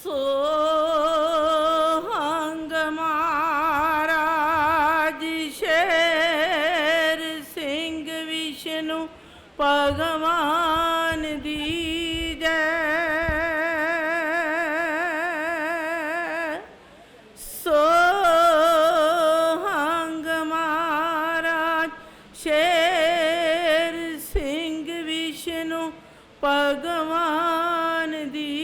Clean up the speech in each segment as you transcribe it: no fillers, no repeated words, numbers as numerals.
सोहंग महाराज शेर सिंह विष्णु भगवान दी जय। सोहंग महाराज शेर सिंह विष्णु भगवान दी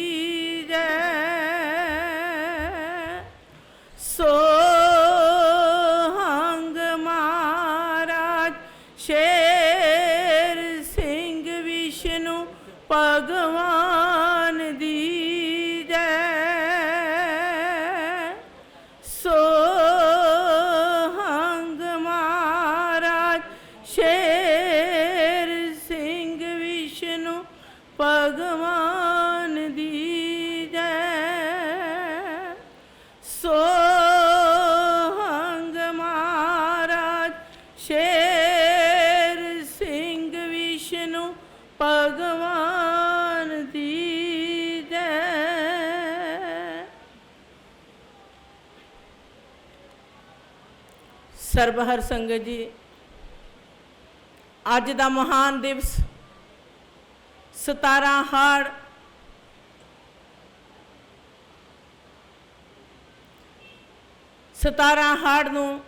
सोहंग महाराज शेर सिंह विष्णु भगवान दी जय। सोहंग महाराज शेर सिंह विष्णु भगवान दी जय। सोहंग महाराज शेर सिंह विष्णु भगवान दी जय। ਸਰਬਹਰ ਸੰਗਤ जी, ਅੱਜ ਦਾ ਮਹਾਨ ਦਿਵਸ 17 ਹਾੜ 17 ਹਾੜ ਨੂੰ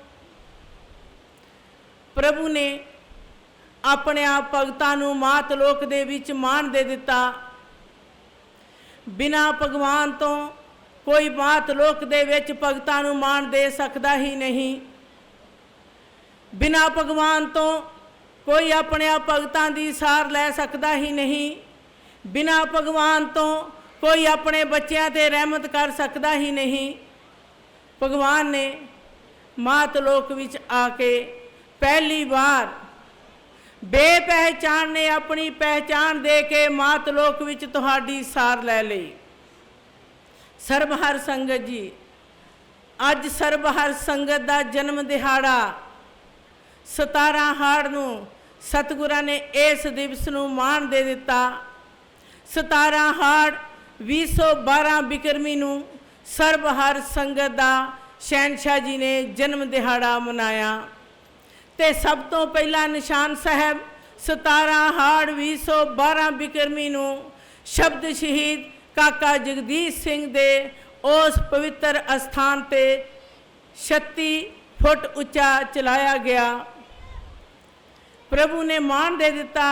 ਪ੍ਰਭੂ ਨੇ ਆਪਣੇ ਆਪ ਭਗਤਾਂ ਨੂੰ ਮਾਤ ਲੋਕ ਦੇ ਵਿੱਚ ਮਾਣ ਦੇ ਦਿੱਤਾ। ਬਿਨਾਂ ਭਗਵਾਨ ਤੋਂ ਕੋਈ ਮਾਤ ਲੋਕ ਦੇ ਵਿੱਚ ਭਗਤਾਂ ਨੂੰ ਮਾਣ ਦੇ ਸਕਦਾ ਹੀ ਨਹੀਂ। ਬਿਨਾਂ ਭਗਵਾਨ ਤੋਂ ਕੋਈ ਆਪਣੇ ਆਪ ਭਗਤਾਂ ਦੀ ਸਾਰ ਲੈ ਸਕਦਾ ਹੀ ਨਹੀਂ। ਬਿਨਾਂ ਭਗਵਾਨ ਤੋਂ ਕੋਈ ਆਪਣੇ ਬੱਚਿਆਂ ਤੇ ਰਹਿਮਤ ਕਰ ਸਕਦਾ ਹੀ ਨਹੀਂ। ਭਗਵਾਨ ਨੇ ਮਾਤ ਲੋਕ ਵਿੱਚ ਆ ਕੇ ਪਹਿਲੀ ਵਾਰ ਬੇਪਹਿਚਾਨ ਨੇ ਆਪਣੀ ਪਹਿਚਾਨ ਦੇ ਕੇ ਮਾਤ ਲੋਕ ਵਿੱਚ ਤੁਹਾਡੀ ਸਾਰ ਲੈ ਲਈ। ਸਰਬਹਰ ਸੰਗਤ ਜੀ, ਅੱਜ ਸਰਬਹਰ ਸੰਗਤ ਦਾ ਜਨਮ ਦਿਹਾੜਾ 17 ਹਾੜ ਨੂੰ ਸਤਿਗੁਰਾਂ ਨੇ ਇਸ ਦਿਵਸ ਨੂੰ ਮਾਣ ਦੇ ਦਿੱਤਾ। 17 ਹਾੜ 2012 ਬਿਕਰਮੀ ਨੂੰ ਸਰਬਹਰ ਸੰਗਤ ਦਾ ਸ਼ਹਿਨशाह जी ने जन्म दिहाड़ा मनाया। तो सब तो पहला निशान साहब 17 हाड़ 2012 बिकरमी नूं शब्द शहीद काका जगदीश सिंह दे उस पवित्र अस्थान ते 36 फुट उच्चा चलाया गया। प्रभु ने मान दे दिता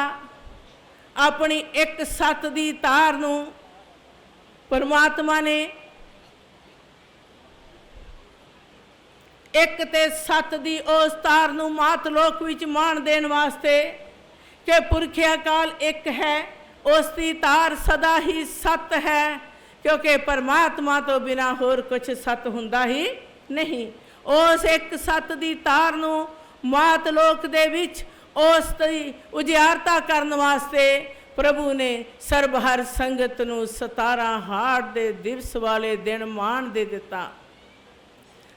अपनी एक सत दी तार नूं। परमात्मा ने एक ते सत दी उस तार नूं मात लोक विच मान देन वास्ते कि पुरखे अकाल एक है, उसकी तार सदा ही सत है, क्योंकि परमात्मा तो बिना होर कुछ सत हुंदा ही नहीं। उस एक सत दी तार नूं मात लोक दे विच उस दी उजियारता करन वास्ते प्रभु ने सर्वहर संगत नूं 17 हाड़ दे दिवस वाले दिन मान दे दिता।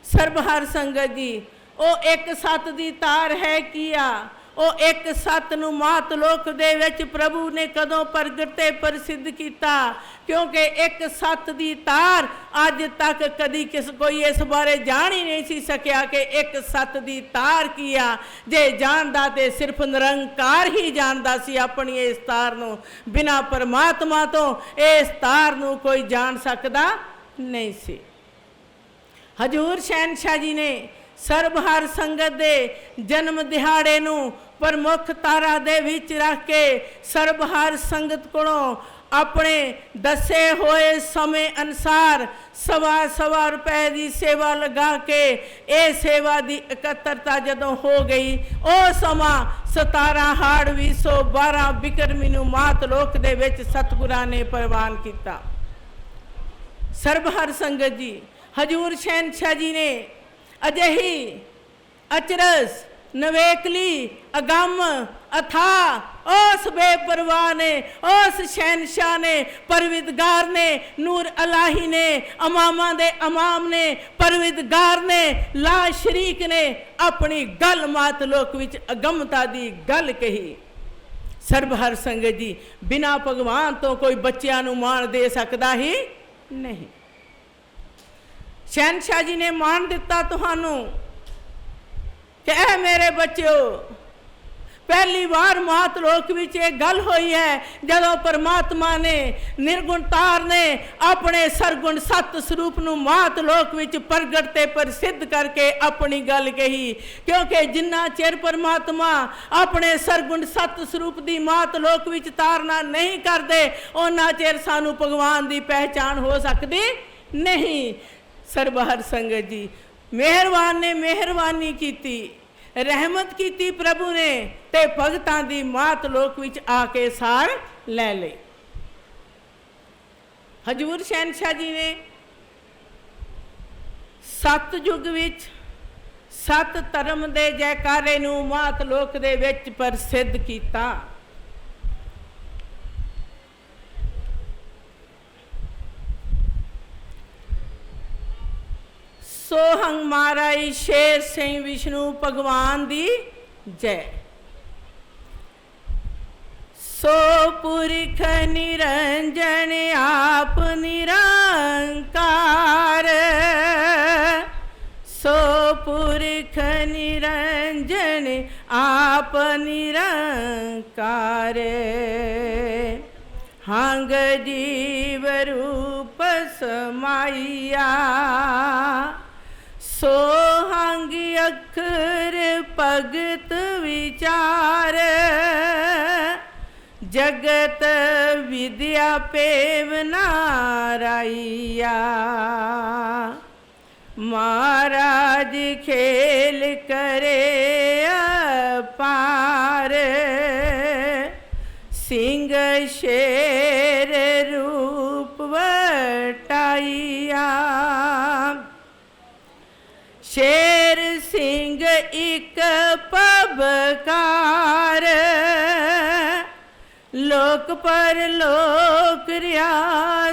सर्वहर संगत जी, वो एक सत दी तार है किया, वो एक सत नूं मात लोक दे विच प्रभु ने कदों प्रगट ते प्रसिद्ध किया, क्योंकि एक सत दी तार अज तक कदी किस कोई इस बारे जान ही नहीं सी सकिया कि एक सत दी तार किया। जे जानदा ते सिर्फ निरंकार ही जानदा सी अपनी इस तार नूं, बिना परमात्मा तो इस तार नूं कोई जान सकदा नहीं सी। हजूर शहनशाह जी ने सर्वहर संगत दे जन्म दिहाड़े नूं प्रमुख तारा दे विच रख के सर्वहर संगत कोलों अपने दसे होए समय अनुसार सवा रुपए की सेवा लगा के ये सेवा की एकत्रता जदों हो गई, ओ समा 17 हाड़ 2012 बिकरमी नूं मात लोक दे विच सतगुरां ने प्रवान किया। सर्वहर संगत जी, हजूर शहनशाह जी ने अजही अचरज नवेकली अगम अथा उस बेपरवाह ने, उस शहनशाह ने, परविदगार ने, नूर अलाही ने, अमामा दे अमाम ने, परविदगार ने, ला शरीक ने अपनी गल मात लोक विच अगमता दी गल कही। सर्वहर संगत जी, बिना भगवान तो कोई बच्चियां नूं मान दे सकदा ही नहीं। शहनशाह जी ने मान दिता तुहानू कि ऐ मेरे बच्चों, पहली बार मातलोक विच एक गल हुई है जदों परमात्मा ने निर्गुणतार ने अपने सरगुण सत स्वरूप नूं मातलोक विच प्रगट ते प्रसिद्ध करके अपनी गल कही। क्योंकि जिन्ना चिर परमात्मा अपने सरगुण सत स्वरूप दी मातलोक विच तारना नहीं करदे उन्ना चिर सानू भगवान दी पहचान हो सकदी नहीं। सरबहर संगत जी, मेहरबान ने मेहरबानी कीती, रहमत कीती प्रभु ने, ते भगतां दी मात लोक विच आके सार लै लई। हजूर शहनशाह जी ने सत युग विच सत धर्म दे जयकारे नूं मात लोक दे विच प्रसिद्ध कीता। सोहंग महाराज शेर सिंह विष्णु भगवान दी जय। सो पुरख निरंजन आप निरंकार, सो पुरख निरंजन आप निरंकार, हंग जीव रूप समाइया, सोहंग अखर भगत विचार, जगत विद्या पेव नाराइया, महाराज खेल करे अपार, सिंह शेर रूप वटाइया, शेर सिंह एक पबकार, लोक पर लोक रिया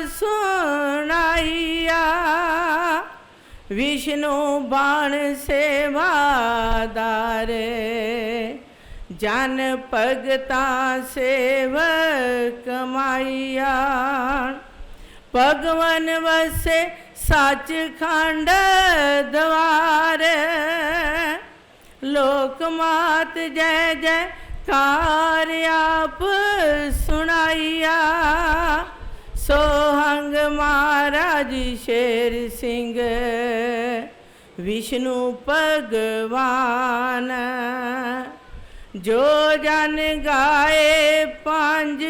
सुनाइया, विष्णु बाण सेवादार, जन भगता सेवक माइया, भगवन वसे सच खंड द्वार, लोक मात जय जय कार आप सुनाइया, सोहंग महाराज शेर सिंह विष्णु भगवान, जो जन गाए पंज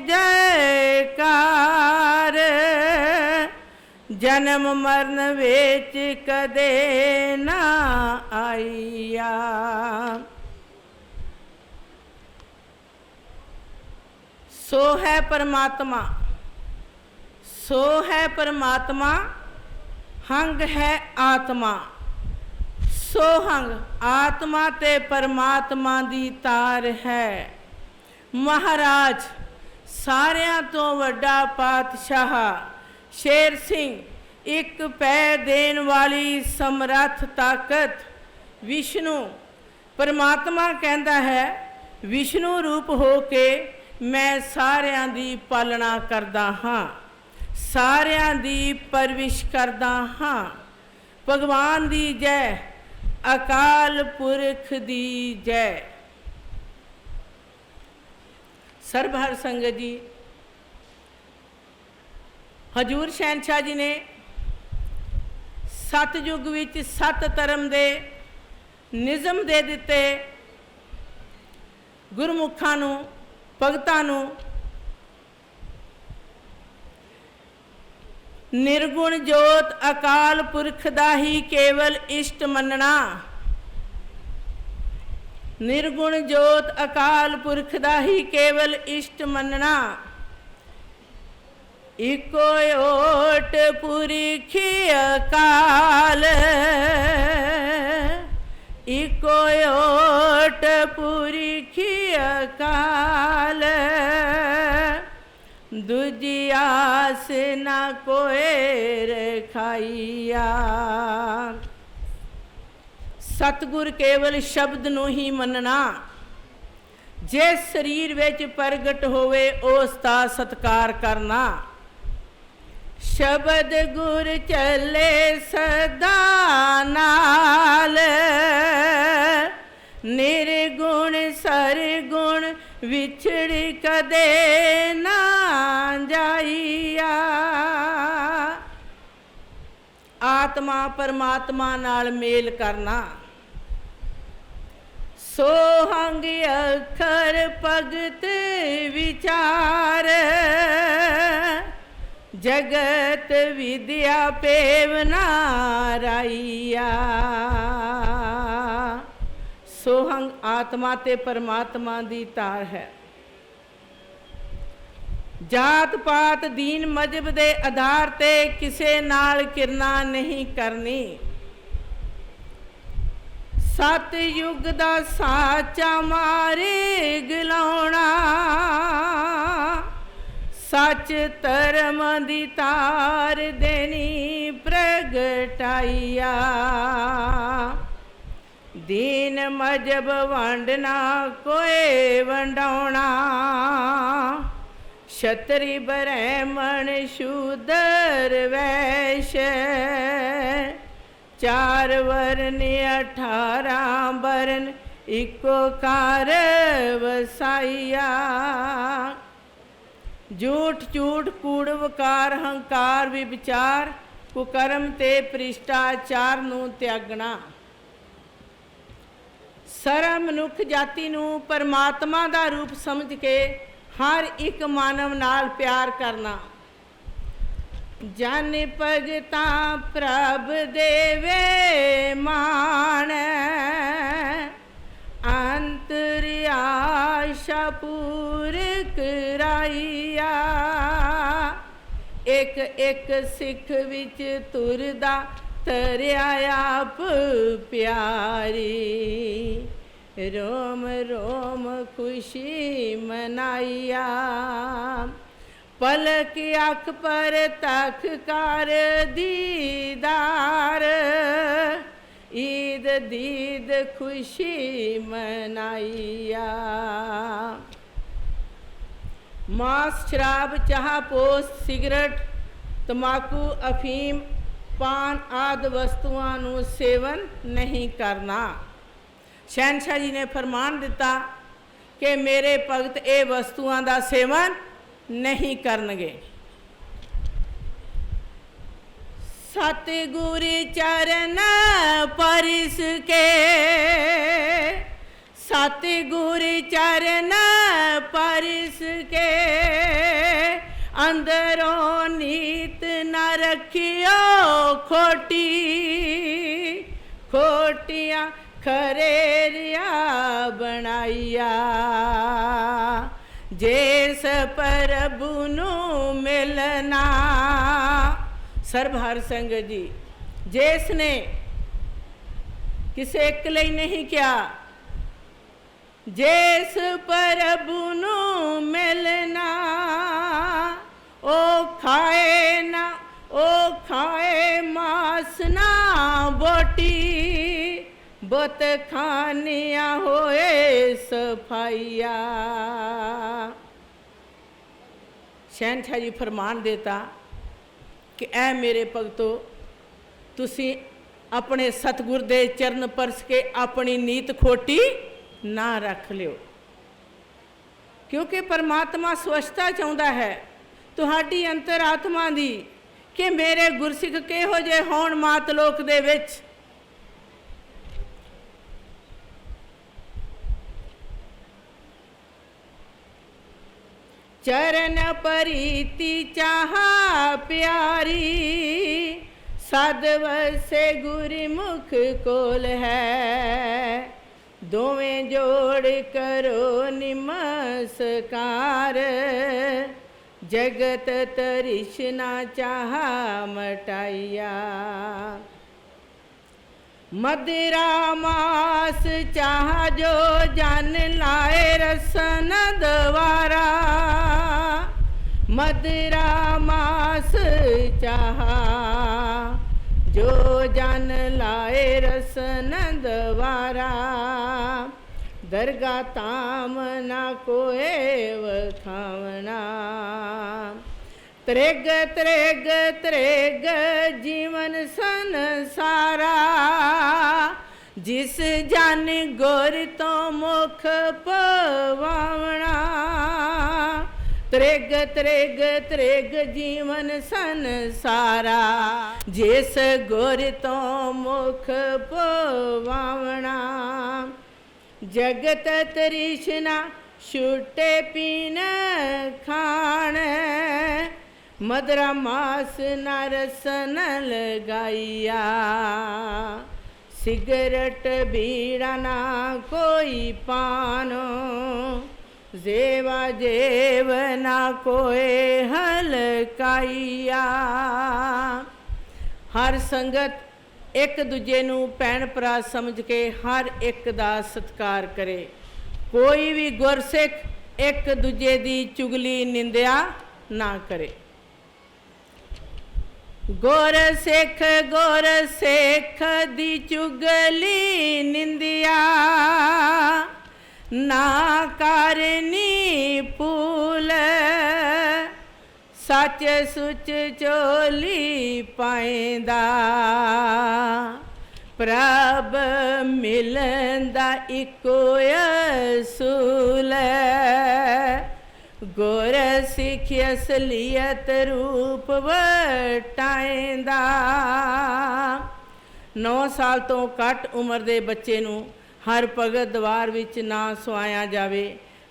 जयकार, जन्म मरण वेच कदे ना आईया। सो है परमात्मा, सो है परमात्मा, हंग है आत्मा, सोहंग आत्मा ते परमात्मा दी तार है। महाराज सारियां तो वड्डा पातशाह शेर सिंह, एक पै देन वाली समर्थ ताकत विष्णु परमात्मा कहता है, विष्णु रूप हो के मैं सारियां दी पालना करदा हाँ, सारियां दी परविश करदा हाँ। भगवान दी जय, अकाल पुरख दी जय। सरबहर संगत जी, हजूर शहनशाह जी ने सतयुग विच सत धर्म दे निज़म दे दिते, गुरमुखां नूं भगतां नूं निर्गुण जोत अकाल पुरख दा ही केवल इष्ट मनना, निर्गुण जोत अकाल पुरख दा ही केवल इष्ट मनना। इको ओट पुरखी अकाल, इको ओट पुरखी अकाल, दूजी आस ना कोई रखाइया। सतगुर केवल शब्द नूं ही मनना, जिस शरीर विच प्रगट होवे उस दा सत्कार करना। शब्द गुर चले सदा नाल, निर्गुण सरगुण विछड़ कदे ना जाइया। आत्मा परमात्मा नाल मेल करना, सोहंग अखर भगत विचार, जगत विद्या पेवना राइया। सोहंग आत्मा ते परमात्मा दी तार है। जात पात दीन मजहब दे आधार ते किसे नाल किरना नहीं करनी। सतयुग दा साचा मारे गलाउणा, सच धर्म दी तार देनी प्रगटाइया। दीन मजहब वंडना कोई वंडाउणा, क्षत्रि ब्राह्मण शूद्र वैश्य, चार वर्ण 18 वर्ण इको कार वसाइया। झूठ झूठ कूड़ वकार हंकार विचार, कुकर्म ते भ्रिष्टाचार नूं त्यागना। सारा मनुख जाति नूं परमात्मा दा रूप समझ के हर एक मानव नाल प्यार करना। जन भगता प्रभ देवे मान, अंतर आशा पूर कराइया। एक एक सिख विच तुरदा तरिया आप प्यारी, रोम रोम खुशी मनाइया। पलक अख पर तख कर दीदार, ईद दीद खुशी मनाइया। मांस शराब चाह पोस्त सिगरेट तंबाकू अफीम पान आदि वस्तुओं नूं सेवन नहीं करना। शहनशाह जी ने फरमान दिता कि मेरे भगत ये वस्तुओं का सेवन नहीं करनगे। सतगुर चरण परिस के, सतगुर चरण परिस के, अंदरों नीत न रखियो खोटी, खोटियां खरेरिया बनाइया। जेस प्रभु नू मिलना, सरबहर संगत जी जेस ने किसे एक लिए नहीं किया। जेस प्रभु नू मिलना, ओ खाए ना ओ खाए मास ना बोटी, बत खानिया होए सफाइया। शहनशाह जी फरमान देता कि ऐ मेरे भगतो, तुसी अपने सतगुर दे चरण परस के अपनी नीत खोटी ना रख लियो, क्योंकि परमात्मा स्वच्छता चाहुंदा है तुहाडी अंतर आत्मा दी, कि मेरे गुरसिख किहो जे होण मात लोक दे विच। चरण परीति चाहा प्यारी, सदव से गुरमुख कोल है। दोवें जोड़ करो नमस्कार, जगत तरिशना चाहा मटाइया। मदिरा मास चाह जो जन लाए रसन द्वारा, मदिरा मास चाह जो जन लाए रसन द्वारा। दरगाह ताम ना कोए वखावना, त्रेग त्रेग त्रेग जीवन संसारा, जिस जन गुर तो मुख पवावना। त्रेग त्रेग त्रेग जीवन संसारा, जिस गुर तो मुख पवावना। जगत तृष्णा छूटे पीन खान, मदरा मास न रसन लगाइया। सिगरट बीड़ा ना कोई पानो, जेवा जेव ना कोई हलकाइया। हर संगत एक दूजे नू भैन भरा समझ के हर एक दा सत्कार करे। कोई भी गुरसिख एक दूजे दी चुगली निंदिया ना करे। गुरसिख दी चुगली निंदिया, ना करनी भूल। सच सुच चोली पाएंदा, प्रभ मिलंदा इको असूल। गुर सिख असलियत रूप वटाएंदा। 9 साल तो घट उम्र के बच्चे नूं हर भगत दवार विच ना सुआया जावे,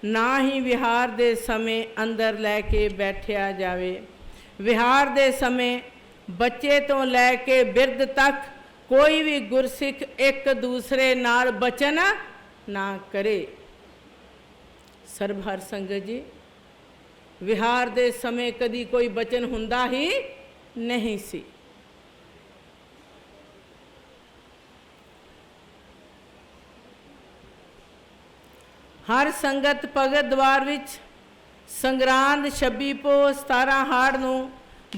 ना ही विहार दे समय अंदर लैके बैठिया जावे। विहार दे समय बच्चे तो लैके बिरध तक कोई भी गुरसिख एक दूसरे नाल बचन ना करे। सर्ब हर संगत जी, विहार दे समय कदी कोई बचन हुंदा ही नहीं सी। हर संगत भगत द्वार विच संगरांद 26 पो 17 हाड़ नूं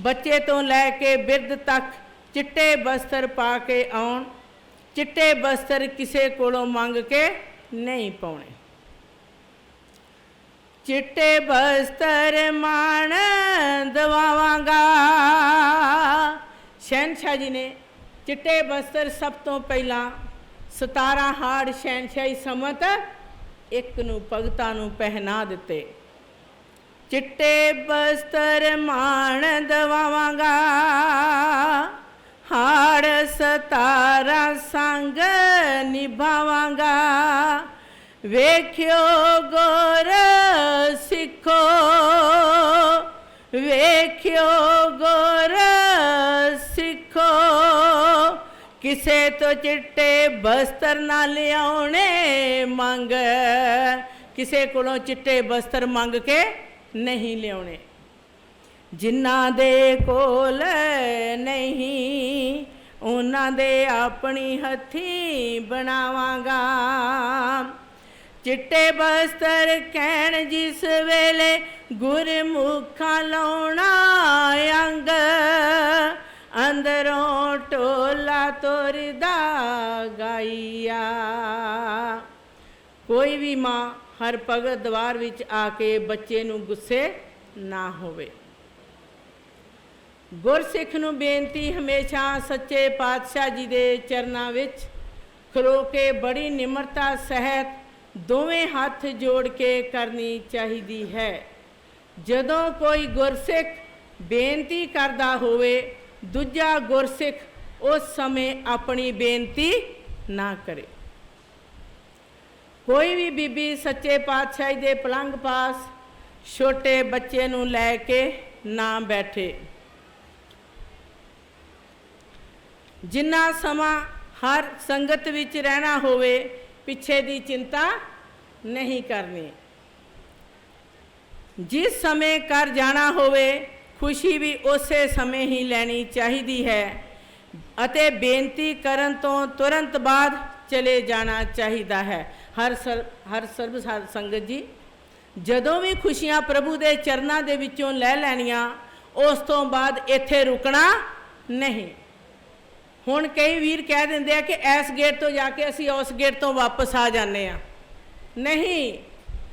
बच्चे तो लैके बिरध तक चिट्टे बस्तर पा के आउण। चिट्टे बस्तर किसे कोलों मंग के नहीं पाउणे। चिट्टे बस्तर मान दवावांगा। शहनशाह जी ने चिट्टे बस्तर सब तो पहला 17 हाड़ शहनशाही समत एक नूं भगतां नूं पहना दिते। चिट्टे बस्तर मान दवावांगा, हाड़ 17 संग निभावांगा। वेख्यो गुर सिखो, वेख्यो गुर सिखो। किसे तो चिट्टे बस्तर ना लियाने मंग, किसे कोलों चिट्टे बस्तर मंग के नहीं लियाने। जिन्हां दे कोल नहीं, उन्हां दे अपनी हथी बनावांगा। चिट्टे बस्तर कहण जिस वेले गुरमुखा लाउणा अंग। अंदरों टोला तोरदा गाइया। कोई भी माँ हर भगत द्वार विच आके बच्चे नूं गुस्से ना होवे। गुरसिख नूं बेनती हमेशा सच्चे पातशाह जी दे चरनां विच खलो के बड़ी निमरता सहित दोवें हाथ जोड़ के करनी चाहिदी है। जदों कोई गुरसिख बेनती करदा होवे, दूजा गुरसिख उस समय अपनी बेनती ना करे। कोई भी बीबी सच्चे पातशाही दे पलंग पास छोटे बच्चे नूं लैके ना बैठे। जिन्ना समा हर संगत विच रहना होवे, पिछे दी चिंता नहीं करनी। जिस समय कर जाना होवे, खुशी भी उसे समय ही लेनी चाहिदी है अते बेनती करन तो तुरंत बाद चले जाना चाहिदा है। हर सर्ब संगत जी, जदों भी खुशियां प्रभु दे चरनां दे विचों लै लैणियां, उस तो बाद इत्थे रुकना नहीं। हुण कई वीर कह दिंदे आ कि इस गेट तो जाके असीं उस गेट तो वापस आ जाने आ। नहीं,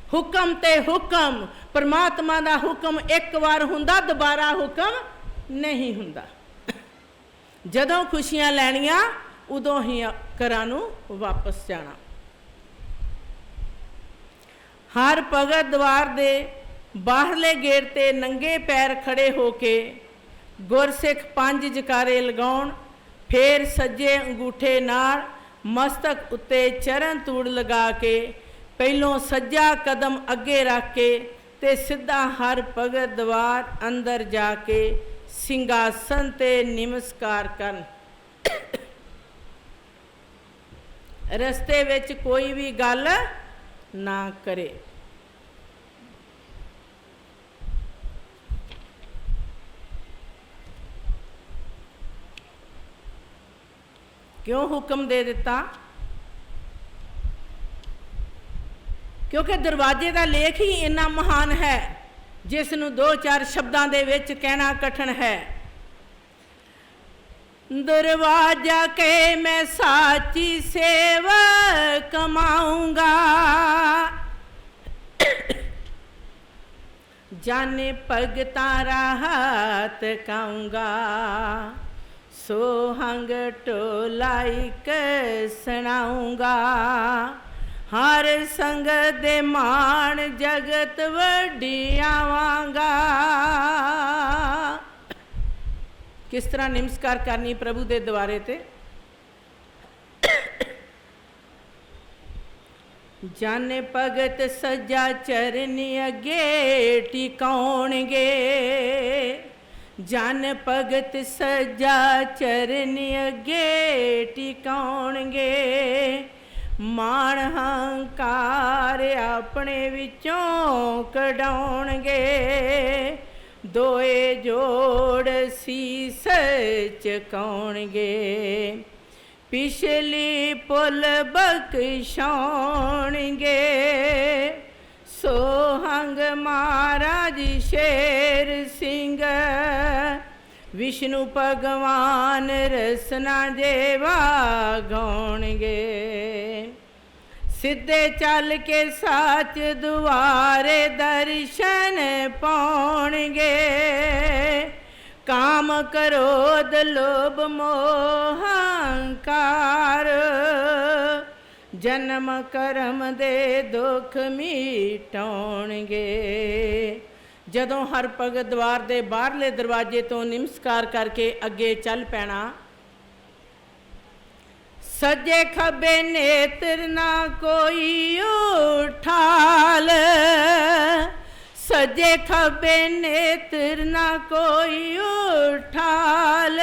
हुक्म ते हुक्म, परमात्मा दा हुक्म एक बार हुंदा, दोबारा हुक्म नहीं हुंदा। जदों खुशियां लैनियां उदों ही घरां नूं वापस जाना। हर भगत द्वार दे बाहरले गेट ते नंगे पैर खड़े होके गुरसिख 5 जकारे लगाउण, फिर सज्जे अंगूठे नाल मस्तक उत्ते चरण तूड़ लगा के पहलों सज्जा कदम अगे रख के ते सीधा हर भगत द्वार अंदर जाके सिंघासन ते नमस्कार करन। रस्ते विच कोई भी गल ना करे। क्यों हुक्म दे दिता? क्योंकि दरवाजे का लेख ही इन्ना महान है जिस नूं 2-4 शब्दां दे विच कहना कठिन है। दरवाजा के मैं साची सेवा कमाऊंगा, जाने भगतां राहत काऊंगा, सोहंग टोलाइक सुनाऊंगा, हर संगत दे मान जगत वडियावांगा। किस तरह नमस्कार करनी प्रभु दे द्वारे ते? जाने भगत सज्जा चरनी अगे टिकाउणगे, जन भगत सज्जा चरनी अगे टिकाउणगे, मान हंकार अपने विचों कढाउणगे, दोए जोड़ सीस चुकाउणगे, पिछली पुल बख्शाउणगे, सोहंग महाराज शेर सिंह, विष्णु भगवान रसना जेवा गाउणगे, सीधे चल के साच दुआरे दर्शन पाउणगे, काम क्रोध लोभ मोह अहंकार, जन्म कर्म दे दुख मिटाउणगे। जदों हर भगत द्वार दे बाहरले दरवाजे तो नमस्कार करके अगे चल पैना, सज्जे खब्बे नेत्र ना कोई उठाल, सज्जे खब्बे नेत्र ना कोई उठाल,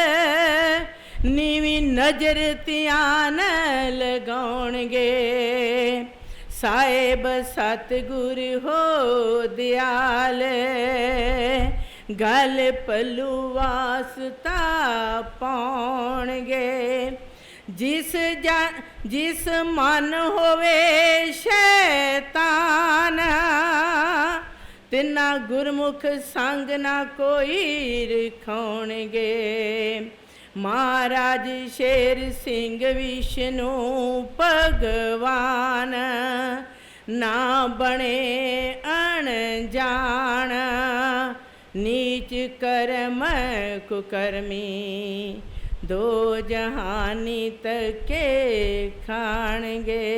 नीवी नजर ध्यान लगाउणगे, साहेब सतगुर हो दयाल, गल पल्लू वासता पाउणगे, जिस मन होवे शैतान, तिना गुरमुख संग ना कोई रखाउणगे, महाराज शेर सिंह विष्णु भगवान, ना बने अनजान, नीच कर्म कुकर्मी, दो जहानी तके खाणगे,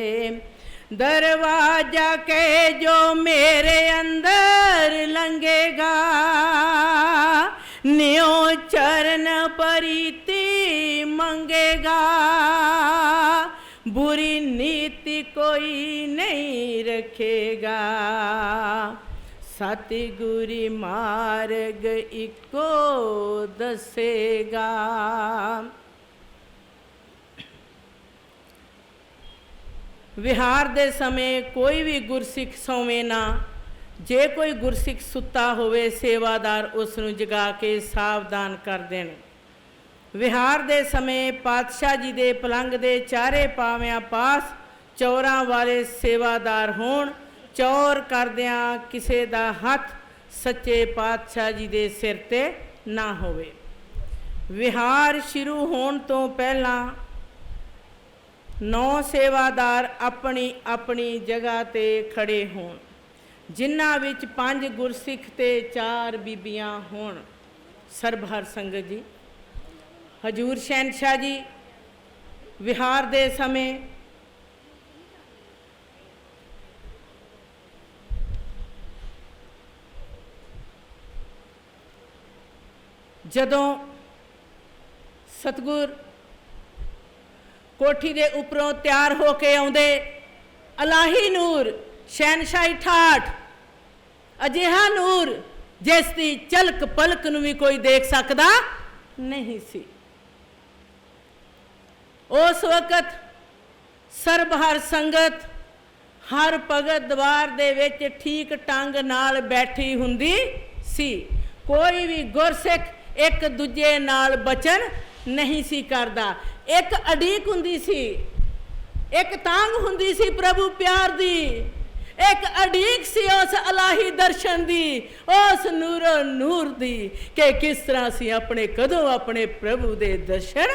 दरवाजा के जो मेरे अंदर लंघेगा, न्यो चरण परीति मंगेगा, बुरी नीति कोई नहीं रखेगा, सतगुरी मार्ग इको दसेगा। विहार दे समय कोई भी गुरसिख सौवे ना, जे कोई गुरसिख सुता होवे सेवादार उसनूं जगा के सावधान कर देण। विहार दे समय पातशाह जी दे पलंग दे चारे पावियां पास चौरां वाले सेवादार होण, चौर करदियां किसे दा हथ सच्चे पातशाह जी दे सिर ते ना होवे। विहार शुरू होण तो पहलां 9 सेवादार अपनी अपनी जगह ते खड़े होण। ਜਿਨ੍ਹਾਂ ਵਿੱਚ 5 ਗੁਰਸਿੱਖ ਤੇ 4 ਬੀਬੀਆਂ ਹੋਣ। ਸਰਬਹਰ ਸੰਗਤ ਜੀ, ਹਜੂਰ ਸ਼ਹਿਨशाह ਜੀ ਵਿਹਾਰ ਦੇ ਸਮੇਂ ਜਦੋਂ ਸਤਿਗੁਰ ਕੋਠੀ ਦੇ ਉੱਪਰੋਂ ਤਿਆਰ ਹੋ ਕੇ ਆਉਂਦੇ, ਅਲਾਹੀ ਨੂਰ, ਸ਼ਹਿਨशाही ਠਾਠ, ਅਜਿਹਾ ਨੂਰ ਜਿਸ ਦੀ ਝਲਕ ਪਲਕ ਨੂੰ ਵੀ ਕੋਈ ਦੇਖ ਸਕਦਾ ਨਹੀਂ ਸੀ। ਉਸ ਵਕਤ ਸਰਬਹਰ ਸੰਗਤ ਹਰ ਭਗਤ ਦਰਬਾਰ ਦੇ ਵਿੱਚ ਠੀਕ ਢੰਗ ਨਾਲ ਬੈਠੀ ਹੁੰਦੀ ਸੀ। ਕੋਈ ਵੀ ਗੁਰਸਿੱਖ ਇੱਕ ਦੂਜੇ ਨਾਲ ਬਚਨ ਨਹੀਂ ਸੀ ਕਰਦਾ। ਇੱਕ ਅਡੀਕ ਹੁੰਦੀ ਸੀ, ਇੱਕ ਤਾਂਗ ਹੁੰਦੀ ਸੀ ਪ੍ਰਭੂ ਪਿਆਰ ਦੀ, ਇੱਕ ਅਡੀਕ ਸੀ ਉਸ ਅਲਾਹੀ ਦਰਸ਼ਨ ਦੀ, ਉਸ ਨੂਰੋ ਨੂਰ ਦੀ ਕਿ ਕਿਸ ਤਰ੍ਹਾਂ ਅਸੀਂ ਆਪਣੇ ਕਦੋਂ ਆਪਣੇ ਪ੍ਰਭੂ ਦੇ ਦਰਸ਼ਨ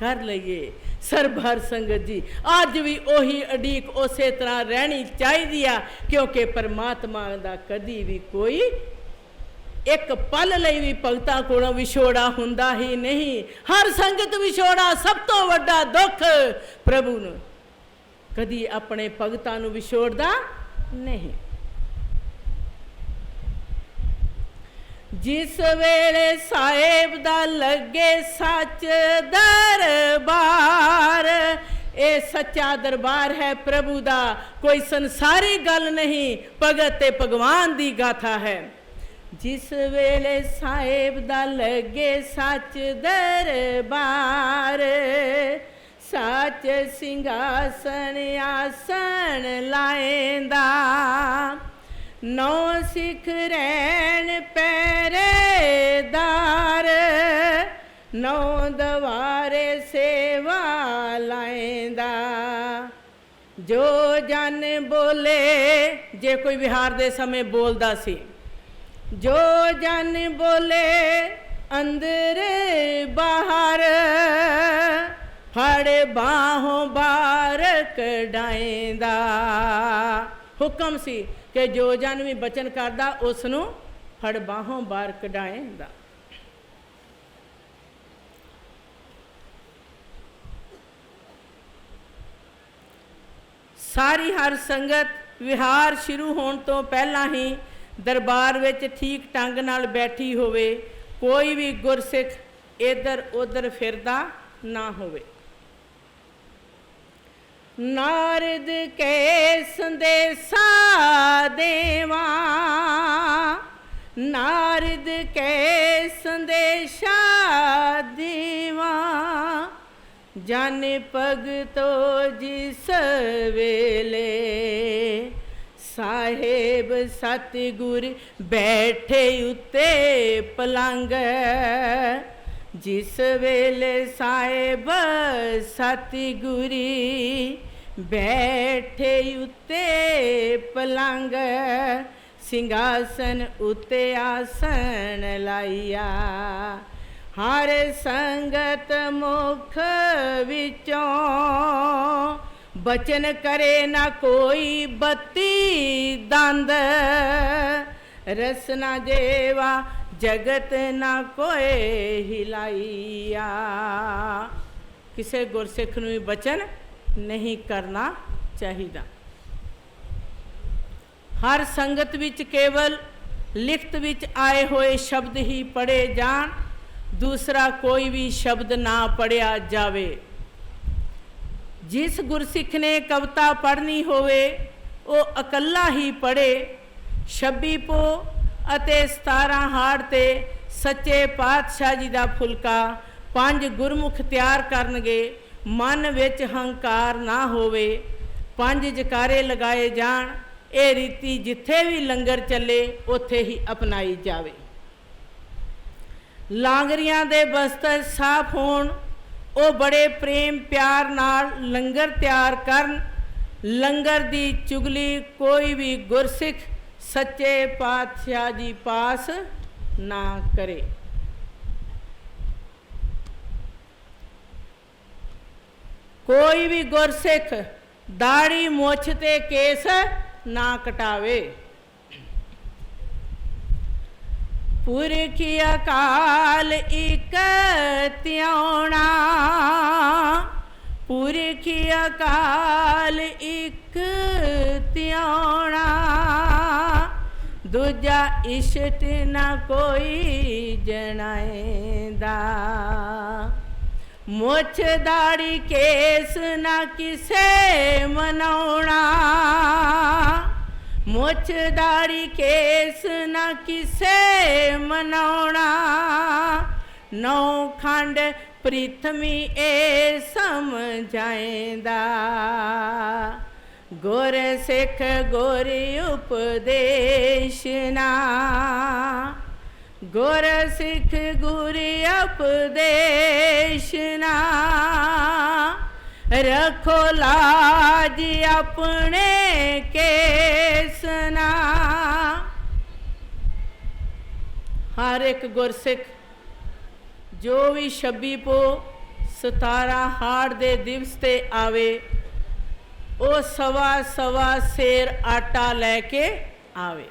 ਕਰ ਲਈਏ। ਸਰਬਹਰ ਸੰਗਤ ਜੀ, ਅੱਜ ਵੀ ਉਹੀ ਅਡੀਕ ਉਸੇ ਤਰ੍ਹਾਂ ਰਹਿਣੀ ਚਾਹੀਦੀ ਆ, ਕਿਉਂਕਿ ਪਰਮਾਤਮਾ ਦਾ ਕਦੀ ਵੀ ਕੋਈ ਇੱਕ ਪਲ ਲਈ ਵੀ ਭਗਤਾਂ ਕੋਲੋਂ ਵਿਛੋੜਾ ਹੁੰਦਾ ਹੀ ਨਹੀਂ। ਹਰ ਸੰਗਤ ਵਿਛੋੜਾ ਸਭ ਤੋਂ ਵੱਡਾ ਦੁੱਖ। ਪ੍ਰਭੂ ਨੂੰ ਕਦੀ ਆਪਣੇ ਭਗਤਾਂ ਨੂੰ ਵਿਛੋੜਦਾ ਨਹੀਂ। ਜਿਸ ਵੇਲੇ ਸਾਹਿਬ ਦਾ ਲੱਗੇ ਸੱਚ ਦਰਬਾਰ, ਇਹ ਸੱਚਾ ਦਰਬਾਰ ਹੈ ਪ੍ਰਭੂ ਦਾ, ਕੋਈ ਸੰਸਾਰੀ ਗੱਲ ਨਹੀਂ, ਭਗਤ ਤੇ ਭਗਵਾਨ ਦੀ ਗਾਥਾ ਹੈ। ਜਿਸ ਵੇਲੇ ਸਾਹਿਬ ਦਾ ਲੱਗੇ ਸੱਚ ਦਰਬਾਰ, ਸੱਚ ਸਿੰਘਾਸਨ ਆਸਣ ਲਾਏਂਦਾ, ਨੌ ਸਿੱਖ ਰਹਿਣ ਪਹਿਰੇਦਾਰ, ਨੌ ਦਵਾਰੇ ਸੇਵਾ ਲਾਏਂਦਾ। ਜੋ ਜਨ ਬੋਲੇ, ਜੇ ਕੋਈ ਵਿਹਾਰ ਦੇ ਸਮੇਂ ਬੋਲਦਾ ਸੀ, ਜੋ ਜਨ ਬੋਲੇ ਅੰਦਰ ਬਾਹਰ, ਫੜ ਬਾਹੋਂ ਬਾਹਰ ਕਢਾਏਂਦਾ। ਹੁਕਮ ਸੀ ਕਿ ਜੋ ਜਨ ਵੀ ਬਚਨ ਕਰਦਾ ਉਸ ਨੂੰ ਫੜ ਬਾਹੋਂ ਬਾਹਰ ਕਢਾਏਂਦਾ। ਸਾਰੀ ਹਰ ਸੰਗਤ ਵਿਹਾਰ ਸ਼ੁਰੂ ਹੋਣ ਤੋਂ ਪਹਿਲਾਂ ਹੀ ਦਰਬਾਰ ਵਿੱਚ ਠੀਕ ਢੰਗ ਨਾਲ ਬੈਠੀ ਹੋਵੇ। ਕੋਈ ਵੀ ਗੁਰਸਿੱਖ ਇੱਧਰ ਉੱਧਰ ਫਿਰਦਾ ਨਾ ਹੋਵੇ। ਨਾਰਦ ਕੇ ਸੰਦੇਸ਼ਾ ਦੇਵਾ, ਨਾਰਦ ਕੇ ਸੰਦੇਸ਼ਾ ਦੇਵਾ, ਜਨ ਭਗਤੋ ਜਿਸ ਵੇਲੇ, ਸਾਹਿਬ ਸਤਿਗੁਰ ਬੈਠੇ ਉੱਤੇ ਪਲੰਗ, ਜਿਸ ਵੇਲੇ ਸਾਹਿਬ ਸਤਿਗੁਰੀ ਬੈਠੇ ਉੱਤੇ ਪਲੰਗ, ਸਿੰਘਾਸਨ ਉੱਤੇ ਆਸਣ ਲਾਈਆ। ਹਰ ਸੰਗਤ ਮੁਖ ਵਿੱਚੋਂ ਬਚਨ ਕਰੇ ਨਾ ਕੋਈ ਬੱਤੀ ਦੰਦ, ਰਸਨਾ ਜੇਵਾ ਜਗਤ ਨਾ ਕੋਏ ਹਿਲਾਈਆ। ਕਿਸੇ ਗੁਰਸਿੱਖ ਨੂੰ ਵੀ ਬਚਨ ਨਹੀਂ ਕਰਨਾ ਚਾਹੀਦਾ। ਹਰ ਸੰਗਤ ਵਿੱਚ ਕੇਵਲ ਲਿਖਤ ਵਿੱਚ ਆਏ ਹੋਏ ਸ਼ਬਦ ਹੀ ਪੜ੍ਹੇ ਜਾਣ, ਦੂਸਰਾ ਕੋਈ ਵੀ ਸ਼ਬਦ ਨਾ ਪੜ੍ਹਿਆ ਜਾਵੇ। ਜਿਸ ਗੁਰਸਿੱਖ ਨੇ ਕਵਿਤਾ ਪੜ੍ਹਨੀ ਹੋਵੇ ਉਹ ਇਕੱਲਾ ਹੀ ਪੜ੍ਹੇ। 26 ਪੋ ਅਤੇ 17 ਹਾੜ ਤੇ ਸੱਚੇ ਪਾਤਸ਼ਾਹ ਜੀ ਦਾ ਫੁਲਕਾ 5 ਗੁਰਮੁਖ ਤਿਆਰ ਕਰਨਗੇ। ਮਨ ਵਿੱਚ ਹੰਕਾਰ ਨਾ ਹੋਵੇ, 5 ਜਕਾਰੇ ਲਗਾਏ ਜਾਣ। ਇਹ ਰੀਤੀ ਜਿੱਥੇ ਵੀ ਲੰਗਰ ਚੱਲੇ ਉੱਥੇ ਹੀ ਅਪਣਾਈ ਜਾਵੇ। ਲਾਂਗਰੀਆਂ ਦੇ ਬਸਤਰ ਸਾਫ਼ ਹੋਣ, ਉਹ ਬੜੇ ਪ੍ਰੇਮ ਪਿਆਰ ਨਾਲ ਲੰਗਰ ਤਿਆਰ ਕਰਨ। ਲੰਗਰ ਦੀ ਚੁਗਲੀ ਕੋਈ ਵੀ ਗੁਰਸਿੱਖ ਸੱਚੇ ਪਾਤਸ਼ਾਹ ਜੀ ਪਾਸ ਨਾ ਕਰੇ। ਕੋਈ ਵੀ ਗੁਰਸਿੱਖ ਦਾੜੀ ਮੁੱਛ ਤੇ ਕੇਸ ਨਾ ਕਟਾਵੇ। पुरख अकाल इक त्याणा, पुरख अकाल इक त्याणा, दूजा इष्ट न कोई जनाएंदा, मुछ दाढ़ी केस न किसे मनाउणा, मुछ दाढ़ी केस न किसे मनाउणा, नौ खंड प्रीथमी ए समझाएंदा, गुर सिख गुर उपदेशना, गुर सिख गुर उपदेशना, रखो लाज अपने केसना। हर एक गुरसिख जो भी 26 पो 17 हाड़ दे दिवस ते आवे, वो सवा सवा सेर आटा लैके आवे।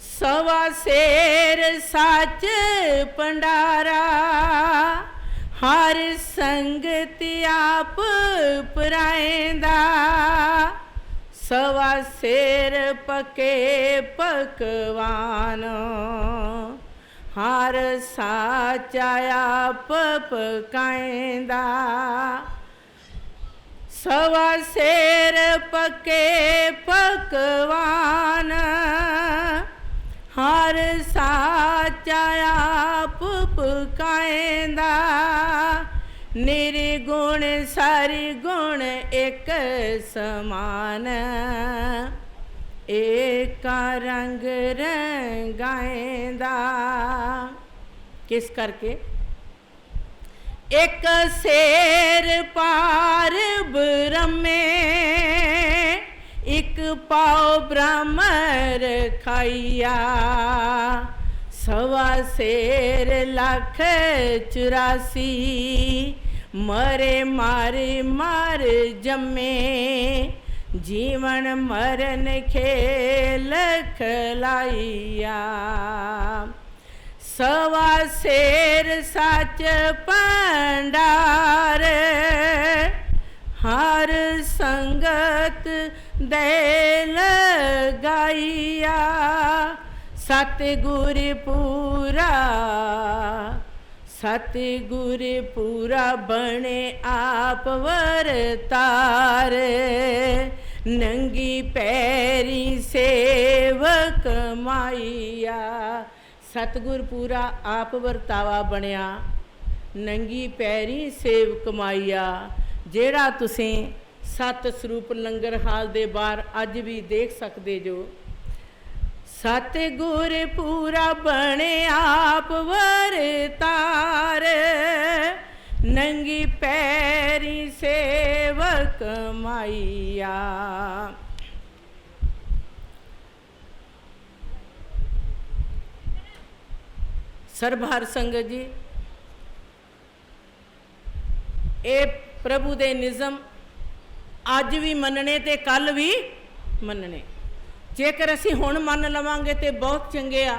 सवा सेर सच भंडारा, हर संगत आप पराएंदा, सवा सेर पके पकवान, हर साचा आप पकाएंदा, सवा सेर पके पकवान, हर साचा आप पकाएंदा, निर्गुण सारी गुण एक समान, एक रंग रंगाएंदा। किस करके? एक शेर पार ब्रह्मे, एक पाओ ब्राह्मण खाइया, सवा शेर लाख 84, मरे मारे मार जमे, जीवन मरण खेल खलाइया, सवा शेर सच भंडार, हर संगत दे लगाइया, सतगुर पूरा, सतगुर पूरा बने आप वरतार, नंगी पैरी सेवक माइया। सतगुर पूरा आप वरतावा बनिया, नंगी पैरी सेवक माइया। ਜਿਹੜਾ ਤੁਸੀਂ सत ਸਰੂਪ लंगर हाल ਦੇ बाहर अज भी देख सकते जो, सतगुर पूरा बने आप वरतार, नंगी पैरी सेवक माइया। सरबहर संगत जी, ये प्रभु दे निज़म अज भी मनने ते कल भी मनने। जेकर असी हुण मन लवांगे तो बहुत चंगे आ,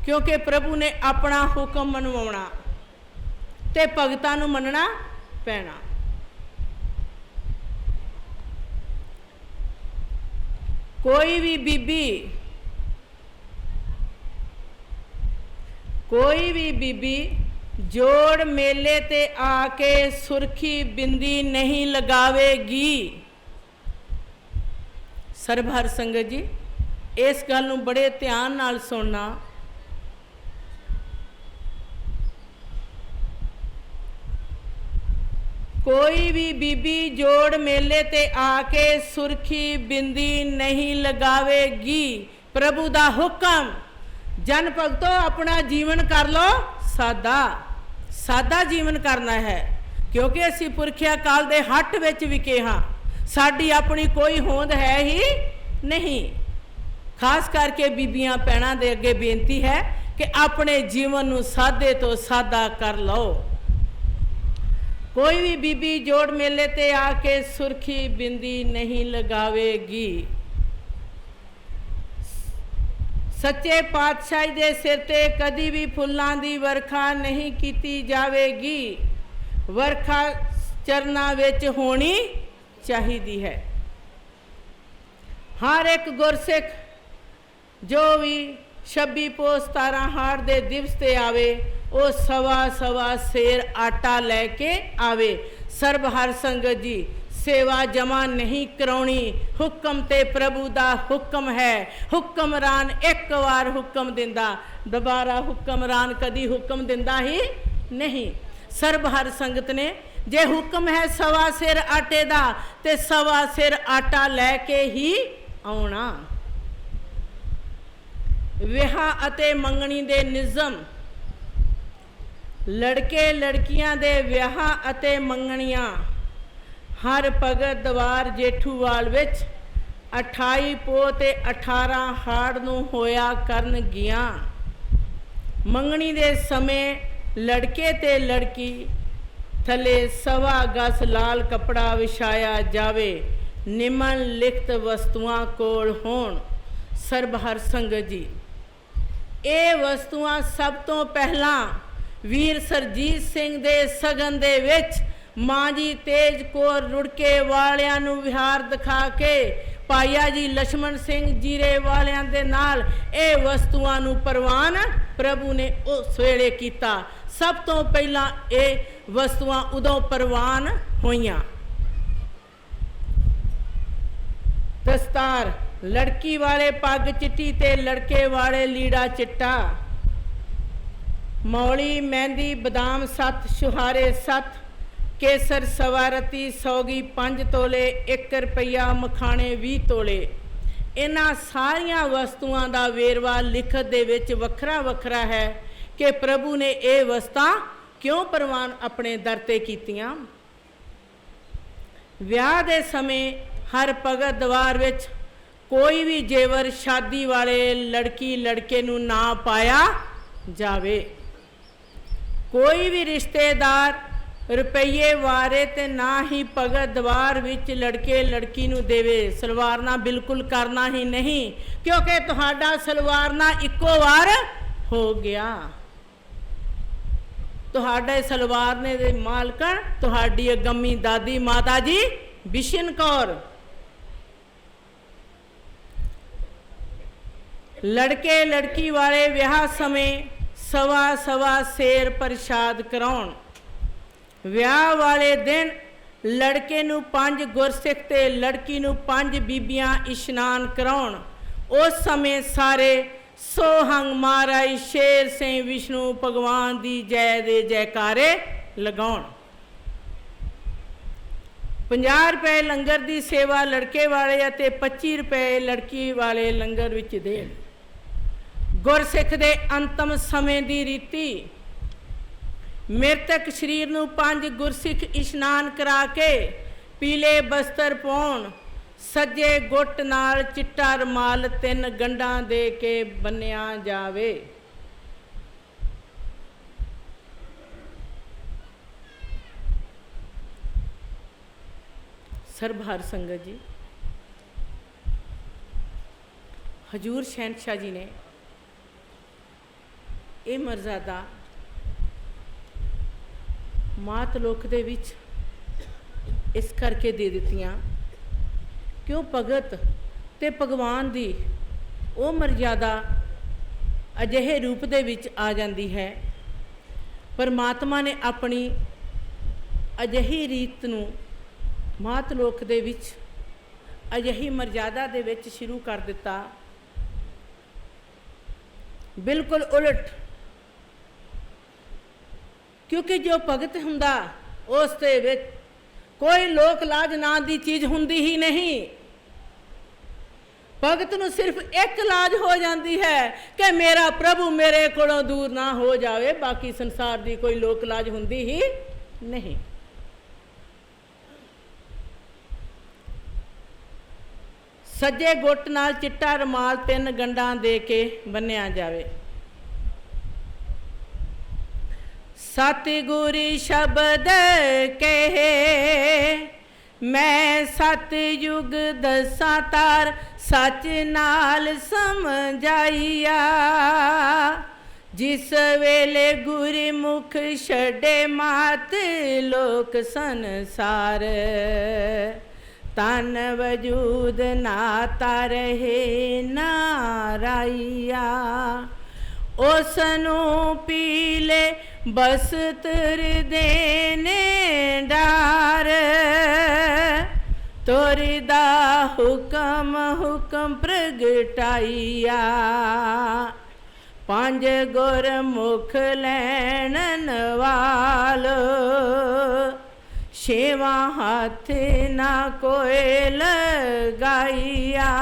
क्योंकि प्रभु ने अपना हुक्म मनवाउणा ते भगतां नूं मनना पैना। कोई भी बीबी जोड़ मेले ते आके सुरखी बिंदी नहीं लगावेगी। सरबहर संगत जी, इस गल नूं बड़े ध्यान नाल सुनना। कोई भी बीबी जोड़ मेले ते आके सुरखी बिंदी नहीं लगावेगी। प्रभु दा हुक्म। जन भगतों, अपना जीवन कर लो सादा, सादा जीवन करना है, क्योंकि असी पुरखिया काल दे हट विच विके हाँ। साडी अपनी कोई होंद है ही नहीं। खास करके बीबियां भैणां दे अगे बेनती है कि अपने जीवन नूं सादे तो सादा कर लो। कोई भी बीबी जोड़ मेले ते आके सुरखी बिंदी नहीं लगावेगी। सच्चे पातशाही दे सिर ते कदी भी फुल्लां दी वर्खा नहीं कीती जावेगी। वर्खा चरना विच होनी चाहिदी है। हर एक गुरसिख जो भी 26 पोस 17 हाड़ दे दिवस ते आवे वो सवा सवा सेर आटा लैके आवे। सर्ब हर संगत जी सेवा जमा नहीं कराउणी, हुक्म ते प्रभु दा हुक्म है। हुक्मरान एक बार हुक्म दिंदा, दोबारा हुक्मरान कदी हुक्म दिंदा ही नहीं। सर्ब हर संगत ने जे हुक्म है सवा सिर आटे दा ते सवा सिर आटा लैके ही आउणा। विआह अते मंगणी दे निज़म, लड़के लड़कियां दे विआह अते मंगणियां हर भगत दवार जेठूवाल विच 28 पो ते 18 हाड़ नूं होया करनगियां। मंगणी दे समय लड़के ते लड़की थले सवा गज लाल कपड़ा विछाया जावे। निमन लिखत वस्तुआं कोल होण। सर्ब हर संगत जी ਇਹ ਵਸਤੂਆਂ ਸਭ ਤੋਂ ਪਹਿਲਾਂ ਵੀਰ ਸਰਜੀਤ ਸਿੰਘ ਦੇ ਸਗਨ ਦੇ ਵਿੱਚ ਮਾਂ ਜੀ ਤੇਜ ਕੌਰ ਰੁੜਕੇ ਵਾਲਿਆਂ ਨੂੰ ਵਿਹਾਰ ਦਿਖਾ ਕੇ ਭਾਈਆ ਜੀ ਲక్ష్మణ ਸਿੰਘ ਜੀਰੇ ਵਾਲਿਆਂ ਦੇ ਨਾਲ ਇਹ ਵਸਤੂਆਂ ਨੂੰ ਪ੍ਰਵਾਨ ਪ੍ਰਭੂ ਨੇ ਉਸ ਵੇਲੇ ਕੀਤਾ। ਸਭ ਤੋਂ ਪਹਿਲਾਂ ਇਹ ਵਸਤੂਆਂ ਉਦੋਂ ਪ੍ਰਵਾਨ ਹੋਈਆਂ। दस्तार लड़की वाले पग चिट्टी ते लड़के वाले लीड़ा चिट्टा। मौली मेहंदी बदाम 7 छुहारे 7 केसर सवारती सौगी 5 तोले 1 रुपया मखाने 20 तोले। इन्हां सारियां वस्तुआं दा वेरवा लिखत दे विच वखरा वखरा है कि प्रभु ने ये वस्तां क्यों प्रवान अपने दर ते कीतियां। विआह दे समय हर भगत दवार विच कोई भी जेवर शादी वाले लड़की लड़के नूं ना पाया जावे। कोई भी रिश्तेदार रुपये वारे ते ना ही भगत दवार विच लड़के लड़की नूं देवे। सलवारना बिल्कुल करना ही नहीं क्योंकि तुहाडा सलवारना इक्को वार हो गया। तुहाडे सलवारने दे मालकन तुहाडी अगम्मी दादी माता जी बिशन कौर। लड़के लड़की वाले विआह समय सवा सवा सेर प्रसाद कराउण। विआह वाले दिन लड़के नूं 5 गुरसिख ते लड़की नूं 5 बीबियां इशनान कराउण। उस समय सारे सोहंग महाराज शेर सिंह विष्णु भगवान दी जय दे जयकारे लगाउण। 50 रुपए लंगर दी सेवा लड़के वाले अते 25 रुपए लड़की वाले लंगर विच देण। गुरसिख दे अंतम समय दी रीति मृतक शरीर नूं 5 गुरसिख इशनान करा के पीले बस्तर पाउण। सज्जे गुट नाल चिट्टा रुमाल 3 गंढां दे के बन्निया जावे। सर्ब हर संगत जी हजूर शहनशाह जी ने ये मर्यादा मात लोक दे विच इस करके दे दित्तियां क्यों भगत ते भगवान दी वो मर्यादा अजिहे रूप दे विच आ जाती है। परमात्मा ने अपनी अजिही रीत नूं मात लोक दे विच अजिही मर्यादा दे विच शुरू कर दिता। बिल्कुल उलट क्योंकि जो भगत हुंदा उस दे विच कोई लोक लाज नां दी चीज़ हुंदी ही नहीं। भगत नूं सिर्फ एक लाज हो जाती है कि मेरा प्रभु मेरे कोलों दूर ना हो जाए। बाकी संसार दी कोई लोक लाज हुंदी ही नहीं। सज्जे गुट नाल चिट्टा रुमाल 3 गंढां दे के बन्निया जावे। सतगुर शब्द कहे मैं सतयुग दसा तार सच नाल समझाइया। जिस वेले गुरमुख छड़े मात लोक संसार, तन वजूद नाता रहे नाराइया। उसनू पीले बस्तर देने डार, तोरिदा हुक्म हुक्म प्रगटाइया। पंज गुरमुख लैन वालो, छेवा हाथ ना कोई लगाइया।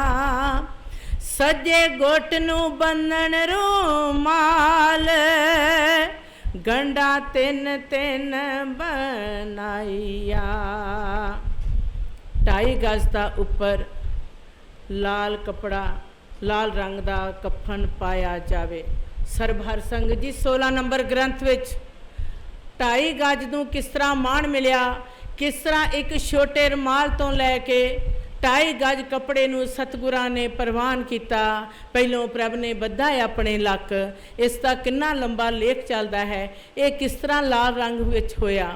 सज्जे गुट नू बंधन रूमाल, गंडा तिन तिन बनाइया। 2.5 गज का उपर लाल कपड़ा, लाल रंग का कफन पाया जावे। सरबहर संग जी 16 नंबर ग्रंथ विच 2.5 गज नूं किस तरह मान मिलिया, किस तरह एक छोटे रुमाल तो लैके 2.5 गज कपड़े नूं सतगुरां ने प्रवान किया। पहलों प्रभ ने बद्धा है अपने लक, इसका कितना लंबा लेख चलता है। ये किस तरह लाल रंग विच होया।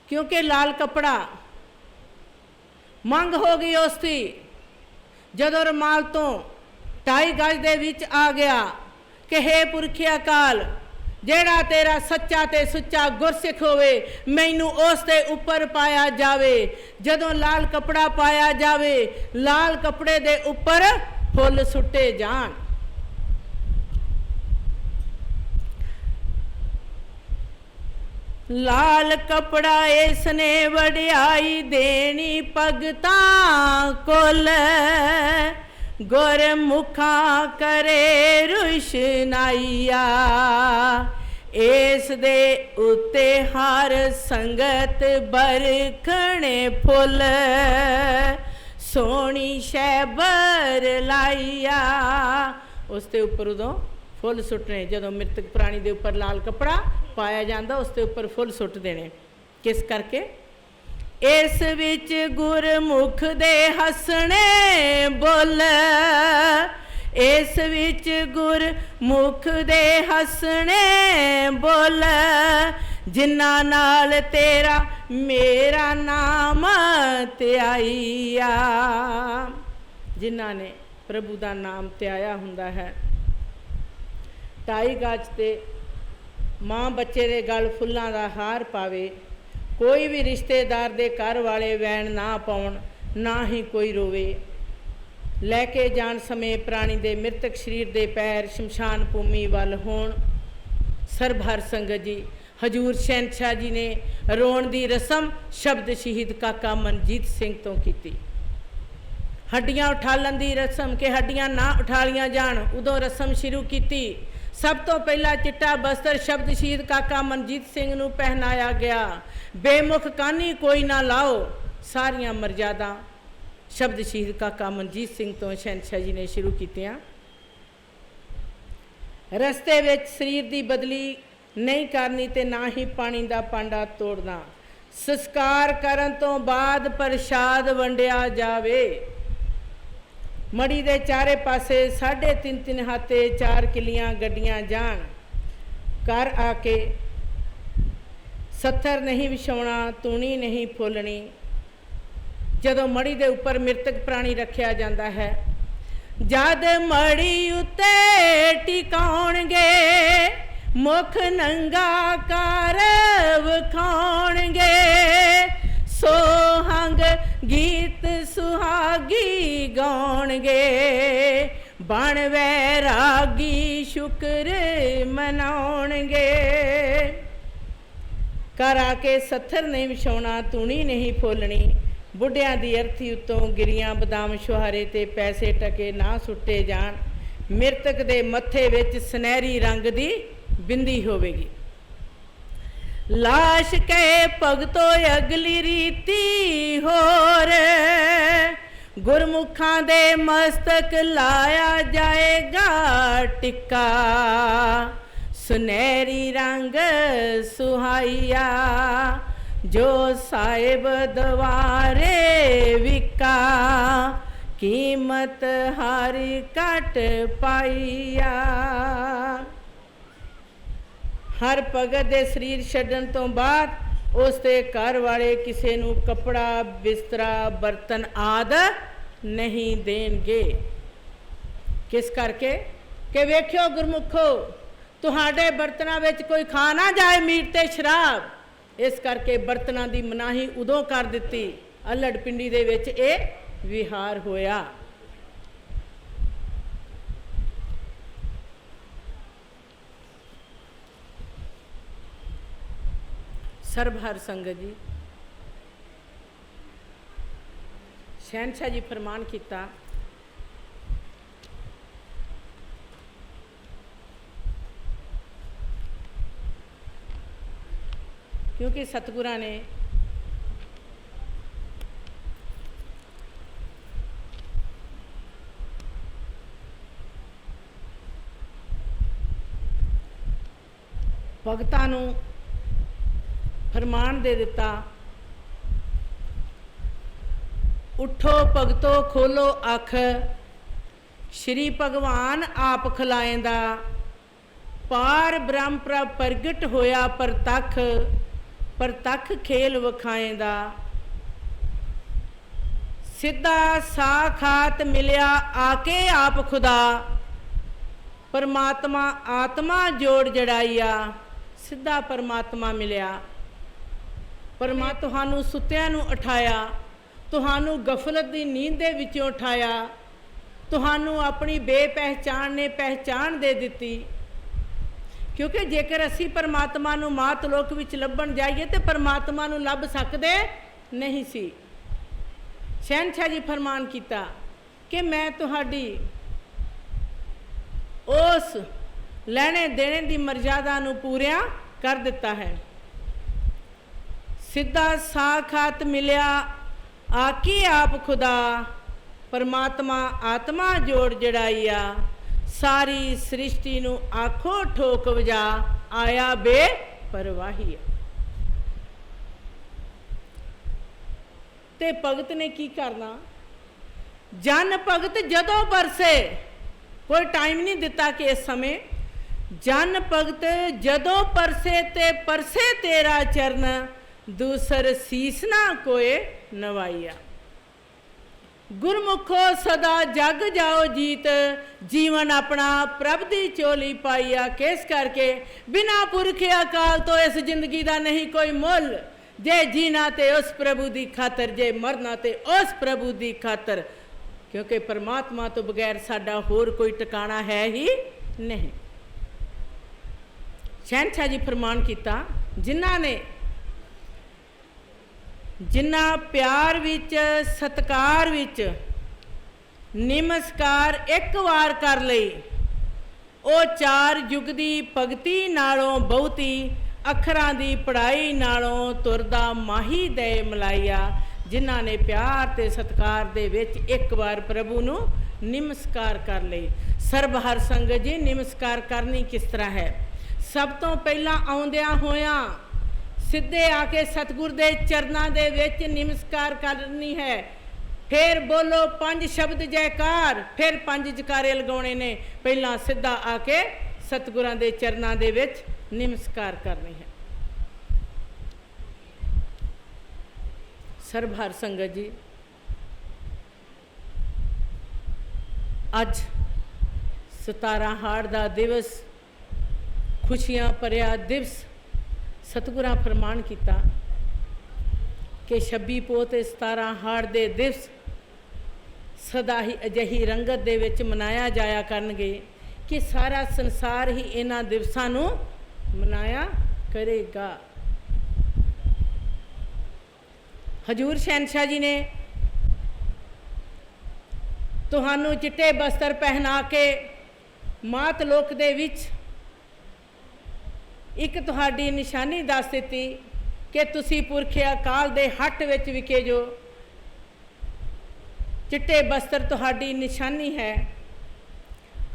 क्योंकि लाल कपड़ा मंग हो गई उसकी। जदों रुमाल तो 2.5 गज दे विच आ गया कि हे पुरखे अकाल, जेड़ा तेरा सच्चा ते सुच्चा गुरसिख होवे, मैनू उस दे उपर पाया जावे। जदों लाल कपड़ा पाया जावे, लाल कपड़े दे उपर फुल सुट्टे जान। लाल कपड़ा इसने वडियाई देनी भगतां कोल, गुरमुखा करे रुशनाइया। इस दे उत्ते हर संगत बरखने फुल, सोनी शैबर लाइया। उसके उपर उदों फुल सुट्टने, जदों मृतक प्राणी के उपर लाल कपड़ा पाया जाता उसके उपर फुल सुट देने। किस करके? इस विच गुरमुख दे हसने बोल, इस विच गुरमुख दे हसने बोल। जिन्ना नाल तेरा मेरा नाम त्याइया। जिन्ना ने प्रभु का नाम त्याया हुंदा है। 2.5 गज ते माँ बच्चे दे गल फुल्लां दा हार पावे, कोई भी रिश्तेदार दे घर वाले वैन ना पाउण, ना ही कोई रोवे। लैके जाण समय प्राणी दे मृतक शरीर दे पैर शमशान भूमि वल होण। सरबहर संगत जी हजूर शहनशाह जी ने रोण दी रस्म शब्द शहीद काका मनजीत सिंह तो की। हड्डियां उठालन दी रस्म के हड्डियां ना उठालियां जाण, उदों रस्म शुरू की। सब तो पहला चिट्टा बस्तर शब्द शहीद काका मनजीत सिंह नूं पहनाया गया। बेमुख कानी कोई ना लाओ, सारियां मर्यादा शब्द शहीद काका मनजीत सिंह तो शहनशाह जी ने शुरू कीतियां। रस्ते विच शरीर की बदली नहीं करनी ते ना ही पानी का पांडा तोड़ना। संस्कार करन तो बाद प्रसाद वंडिया जावे। मड़ी दे चारे पासे 3.5 हाथे 4 किलियां गड्डियां जान। घर आके सत्थर नहीं विछाउणा, तूणी नहीं फुलनी। जदों मड़ी दे उपर मृतक प्राणी रखिया जाता है, जद मड़ी उत्ते टिकाउणगे, मुख नंगा कर विखाउणगे। सोहंग गीत सुहागी गाउणगे, बण वैरागी शुक्र मनाउणगे। घर आके सत्थर नहीं विछाउणा, तूणी नहीं फोलनी। बुढ़िया की अर्थी उत्तों गिरियां बदाम छुहारे ते पैसे टके ना सुट्टे जाण। मृतक दे मत्थे विच सुनहरी रंग की बिंदी होवेगी। लाश के भगतों अगली रीति होर, गुरमुखां दे मस्तक लाया जाएगा टिक्का, सुनहरी रंग सुहाइया, जो साहिब द्वारे विका, कीमत हारी घट पाइया। हर भगत दे शरीर छड्डण तो बाद उस दे घर वाले किसी नूं कपड़ा बिस्तरा बर्तन आदि नहीं देणगे। किस करके कि वेखियो गुरमुखो, तुहाडे बर्तनां विच कोई खा ना जाए मीट ते शराब, इस करके बर्तनां दी मनाही उदों कर दित्ती। अल्लड़ पिंडी दे विच इह विहार होया। सर्वहर संगत जी, शहनशाह जी फरमान किया, क्योंकि सतगुरां ने भगतां नूं फरमान दे दिता, उठो भगतो खोलो अख, श्री भगवान आप खलाएंदा, पार ब्रह्म प्रभ प्रगट होया परतख खेल विखाएंदा, सिद्धा साखात मिलिया आके आप खुदा, परमात्मा आत्मा जोड़ जड़ाइया। सिद्धा परमात्मा मिलिया, परमा तुहानू सुत्तियां नू उठाया, तुहानू गफलत की नींद दे विचों उठाया, तुहानू अपनी बेपहचान ने पहचान दे दिती। क्योंकि जेकर असी परमात्मा नू मात लोक विच लभण जाइए तो परमात्मा नू लभ सकदे नहीं सी। शहनशाह जी फरमान किया कि मैं तुहाडी उस लैने देने की मर्यादा नू पूरिया कर दिता है। सिद्धा साखात मिलिया आकी आप खुदा, परमात्मा आत्मा जोड़ जड़ाइया, सारी सृष्टि नू आखो ठोक वजा, आया बेपरवाहिया। ते भगत ने की करना, जन भगत जदों बरसे, कोई टाइम नहीं दिता कि इस समय, जन भगत जदों परसे ते परसे तेरा चरण, दूसर सीस ना कोई नवाइया। गुरमुखो सदा जग जाओ जीत, जीवन अपना प्रभ दी चोली पाइया। किस करके बिना पुरखे अकाल तो इस जिंदगी का नहीं कोई मुल, जे जीना ते उस प्रभु दी खातर, जे मरना ते उस प्रभु दी खातर, क्योंकि परमात्मा तो बगैर साडा होर कोई ठिकाना है ही नहीं। शहनशाह जी फरमान किया, जिन्ना प्यार विच सत्कार विच नमस्कार एक बार कर लई, ओ चार युग दी भगती नालों बहुती, अखरां दी पढ़ाई नालों तुरदा माही दे मलाइया। जिन्हां ने प्यार ते सत्कार दे विच एक बार प्रभु नू नमस्कार कर लई। सर्वहर संगत जी, नमस्कार करनी किस तरह है? सब तो पहला आउंदियां होयां सीधे आके सतगुर दे चरनां दे विच नमस्कार करनी है। फिर बोलो 5 शब्द जयकार, फिर 5 जयकारे लगाने ने। पहला सीधा आके सतगुरां दे चरनां दे विच नमस्कार करनी है। सर्वहर संगत जी, अज 17 हाड़ दा दिवस, खुशियां भरिया दिवस, सतगुरां फरमान किया कि 26 पोह ते 17 हाड़ दे दिवस सदा ही अजिही रंगत दे विच मनाया जाया करनगे कि सारा संसार ही इन्हां दिवसां नूं मनाया करेगा। हजूर शहनशाह जी ने तुहानू चिट्टे बस्तर पहना के मात लोक दे विच एक तुहाडी निशानी दस दित्ती कि तुसी पुरखे अकाल दे हट विच विके जो। चिट्टे बस्तर तुहाडी निशानी है।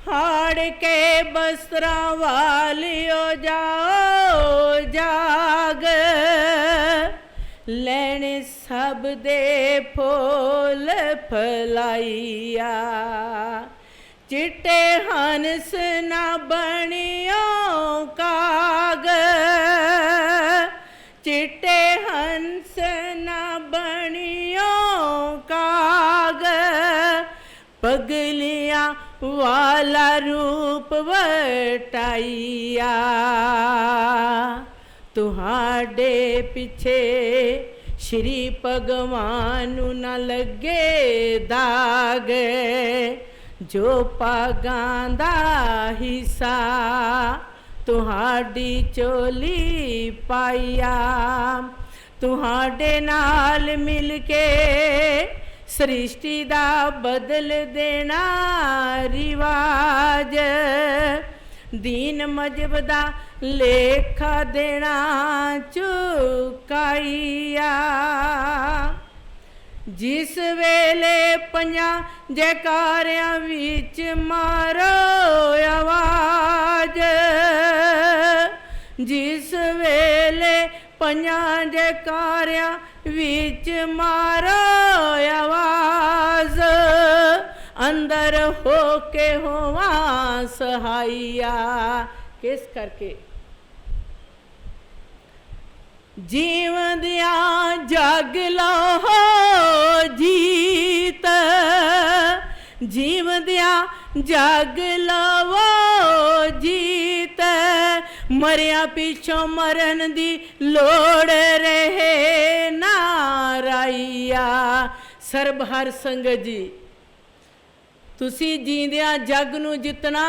हाड़ के बस्तरां वालियो जाओ जाग, लैने सब दे फूल फलाइया। चिट्टे हंस ना बनियो काग, चिट्टे हंस ना बनियो काग, पगलियां वाला रूप वटाइया। तुहाडे पिछे श्री भगवान न लगे दाग, जो पागां दा हिस्सा तुहाडी चोली पाइया। तुहाडे नाल मिल के सृष्टि दा बदल देना रिवाज, दीन मजहब दा लेखा देना चुकाइया। जिस वेले पंजा जयकारियां विच मारो आवाज, जिस वेले पंजा जयकारियां विच मारो आवाज, अंदर हो के होवा सहाइया। किस करके जीवदिया जग लो जीत, जीवदिया जग लवो जीत, मरिया पिछों मरन दी लोड़ रहे नाराइया। सरबहर संगत जी, तुसी जींदिया जग नू जितना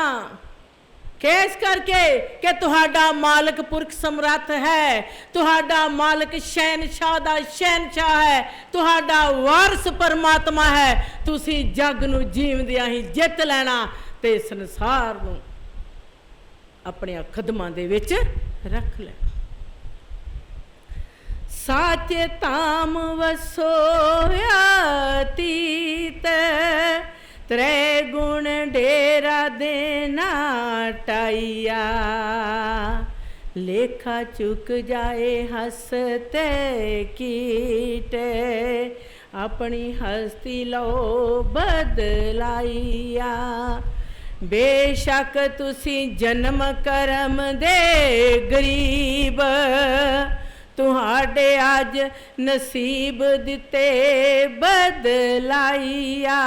केस करके कि तुहाडा मालक पुरख समर्थ है, तुहाडा मालक शहनशाह दा शहनशाह है, तुहाडा वारस परमात्मा है। तुसी जग नू जीवदिया ही जित लेना ते संसार नू अपने कदमां दे विच रख लेना। साच ताम वसोया तीत, त्रै गुण डेरा देना टाइया। लेखा चुक जाए हंसते कीट, अपनी हस्ती लो बदलाइया। बेशक तुसी जन्म करम दे गरीब, तुहाडे अज नसीब दिते बदलाइया।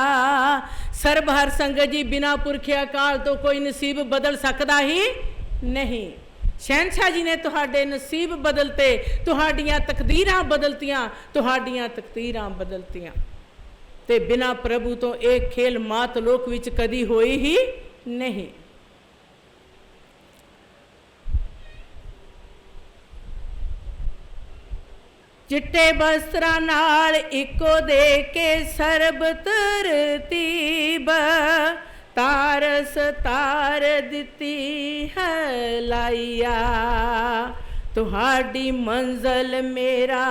सरबहर संगत जी, बिना पुरखे अकाल तो कोई नसीब बदल सकता ही नहीं। शहनशाह जी ने तुहाडे नसीब बदलते, तुहाडियां तकदीरां बदलतियां, तुहाडियां तकदीरां बदलतियां। ते बिना प्रभु तो एक खेल मात लोक विच कदी होई ही नहीं। चिट्टे बस्त्रां नाल इको दे के सरब तरतीब, तारस तार दिती हलाइया। तुहाडी मंजल मेरा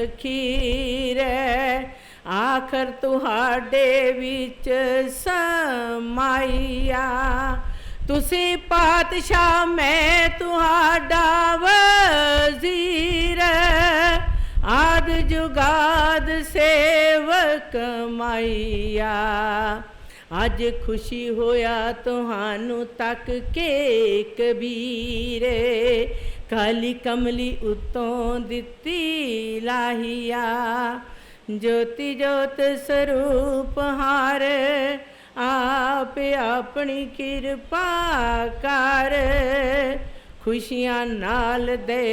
अखीर है, आखर तुहाडे विच समाइया। तुसी पातशाह मैं तुहाडा वजीर, आद जुगाद सेवक माइया। अज खुशी होया तुहानू तक के कबीर, काली कमली उत्तों दिती लाहिया। ज्योति जोत स्वरूप हार, आप अपनी कृपा कर, खुशियां नाल दे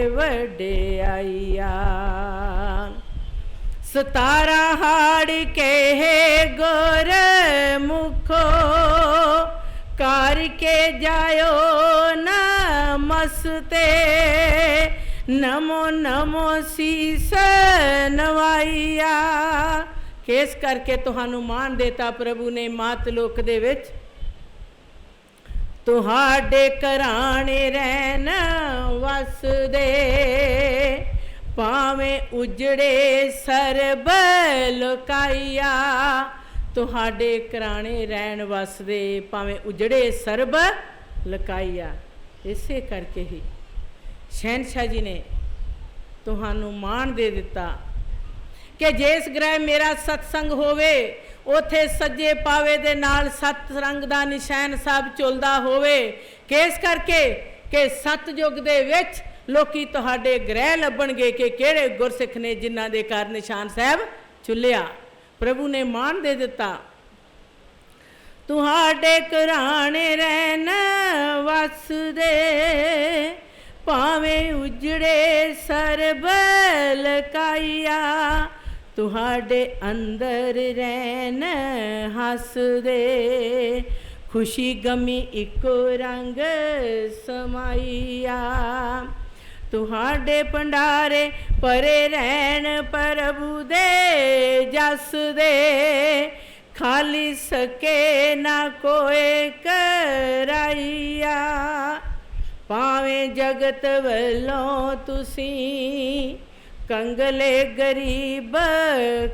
वड्याइया। 17 हाड़ के गोर मुखो, करके जायो नमस्ते। नमो नमो शीस नवाइया। किस करके तुहानू मान देता प्रभु ने मात लोक दे विच। तुहाडे घराने रहन वसदे, ਭਾਵੇਂ ਉਜੜੇ ਸਰਬ ਲੋਕਾਈਆ। ਤੁਹਾਡੇ ਘਰਾਣੇ ਰਹਿਣ ਵਸਦੇ ਭਾਵੇਂ ਉਜੜੇ ਸਰਬ ਲੋਕਾਈਆ। ਇਸੇ ਕਰਕੇ ਹੀ ਸ਼ਹਿਨशाह ਜੀ ਨੇ ਤੁਹਾਨੂੰ ਮਾਣ ਦੇ ਦਿੱਤਾ ਕਿ ਜਿਸ ਗ੍ਰਹਿ ਮੇਰਾ ਸਤਸੰਗ ਹੋਵੇ ਉਥੇ ਸੱਜੇ ਪਾਵੇ ਦੇ ਨਾਲ ਸੱਤ ਰੰਗ ਦਾ ਨਿਸ਼ਾਨ ਸਾਹਿਬ ਝੁਲਦਾ ਹੋਵੇ। ਕਿਸ ਕਰਕੇ ਕਿ ਸਤਯੁਗ ਦੇ ਵਿੱਚ ਲੋਕੀ ਤੁਹਾਡੇ ਗ੍ਰਹਿ ਲੱਭਣਗੇ ਕਿ ਕਿਹੜੇ ਗੁਰਸਿੱਖ ਨੇ ਜਿਨ੍ਹਾਂ ਦੇ ਘਰ ਨਿਸ਼ਾਨ ਸਾਹਿਬ ਝੁੱਲਿਆ। ਪ੍ਰਭੂ ਨੇ ਮਾਣ ਦੇ ਦਿੱਤਾ। ਤੁਹਾਡੇ ਘਰਾਣੇ ਰਹਿਣ ਵਸਦੇ ਭਾਵੇਂ ਉਜੜੇ ਸਰਬ ਲੋਕਾਈਆ। ਤੁਹਾਡੇ ਅੰਦਰ ਰਹਿਣ ਹੱਸਦੇ ਖੁਸ਼ੀ ਗਮੀ ਇੱਕੋ ਰੰਗ ਸਮਾਈਆ। ਤੁਹਾਡੇ ਭੰਡਾਰੇ ਭਰੇ ਰਹਿਣ ਪ੍ਰਭੂ ਦੇ ਜਸ ਦੇ ਖਾਲੀ ਸਕੇ ਨਾ ਕੋਏ ਕਰਾਈਆ। ਭਾਵੇਂ ਜਗਤ ਵੱਲੋਂ ਤੁਸੀਂ ਕੰਗਲੇ ਗਰੀਬ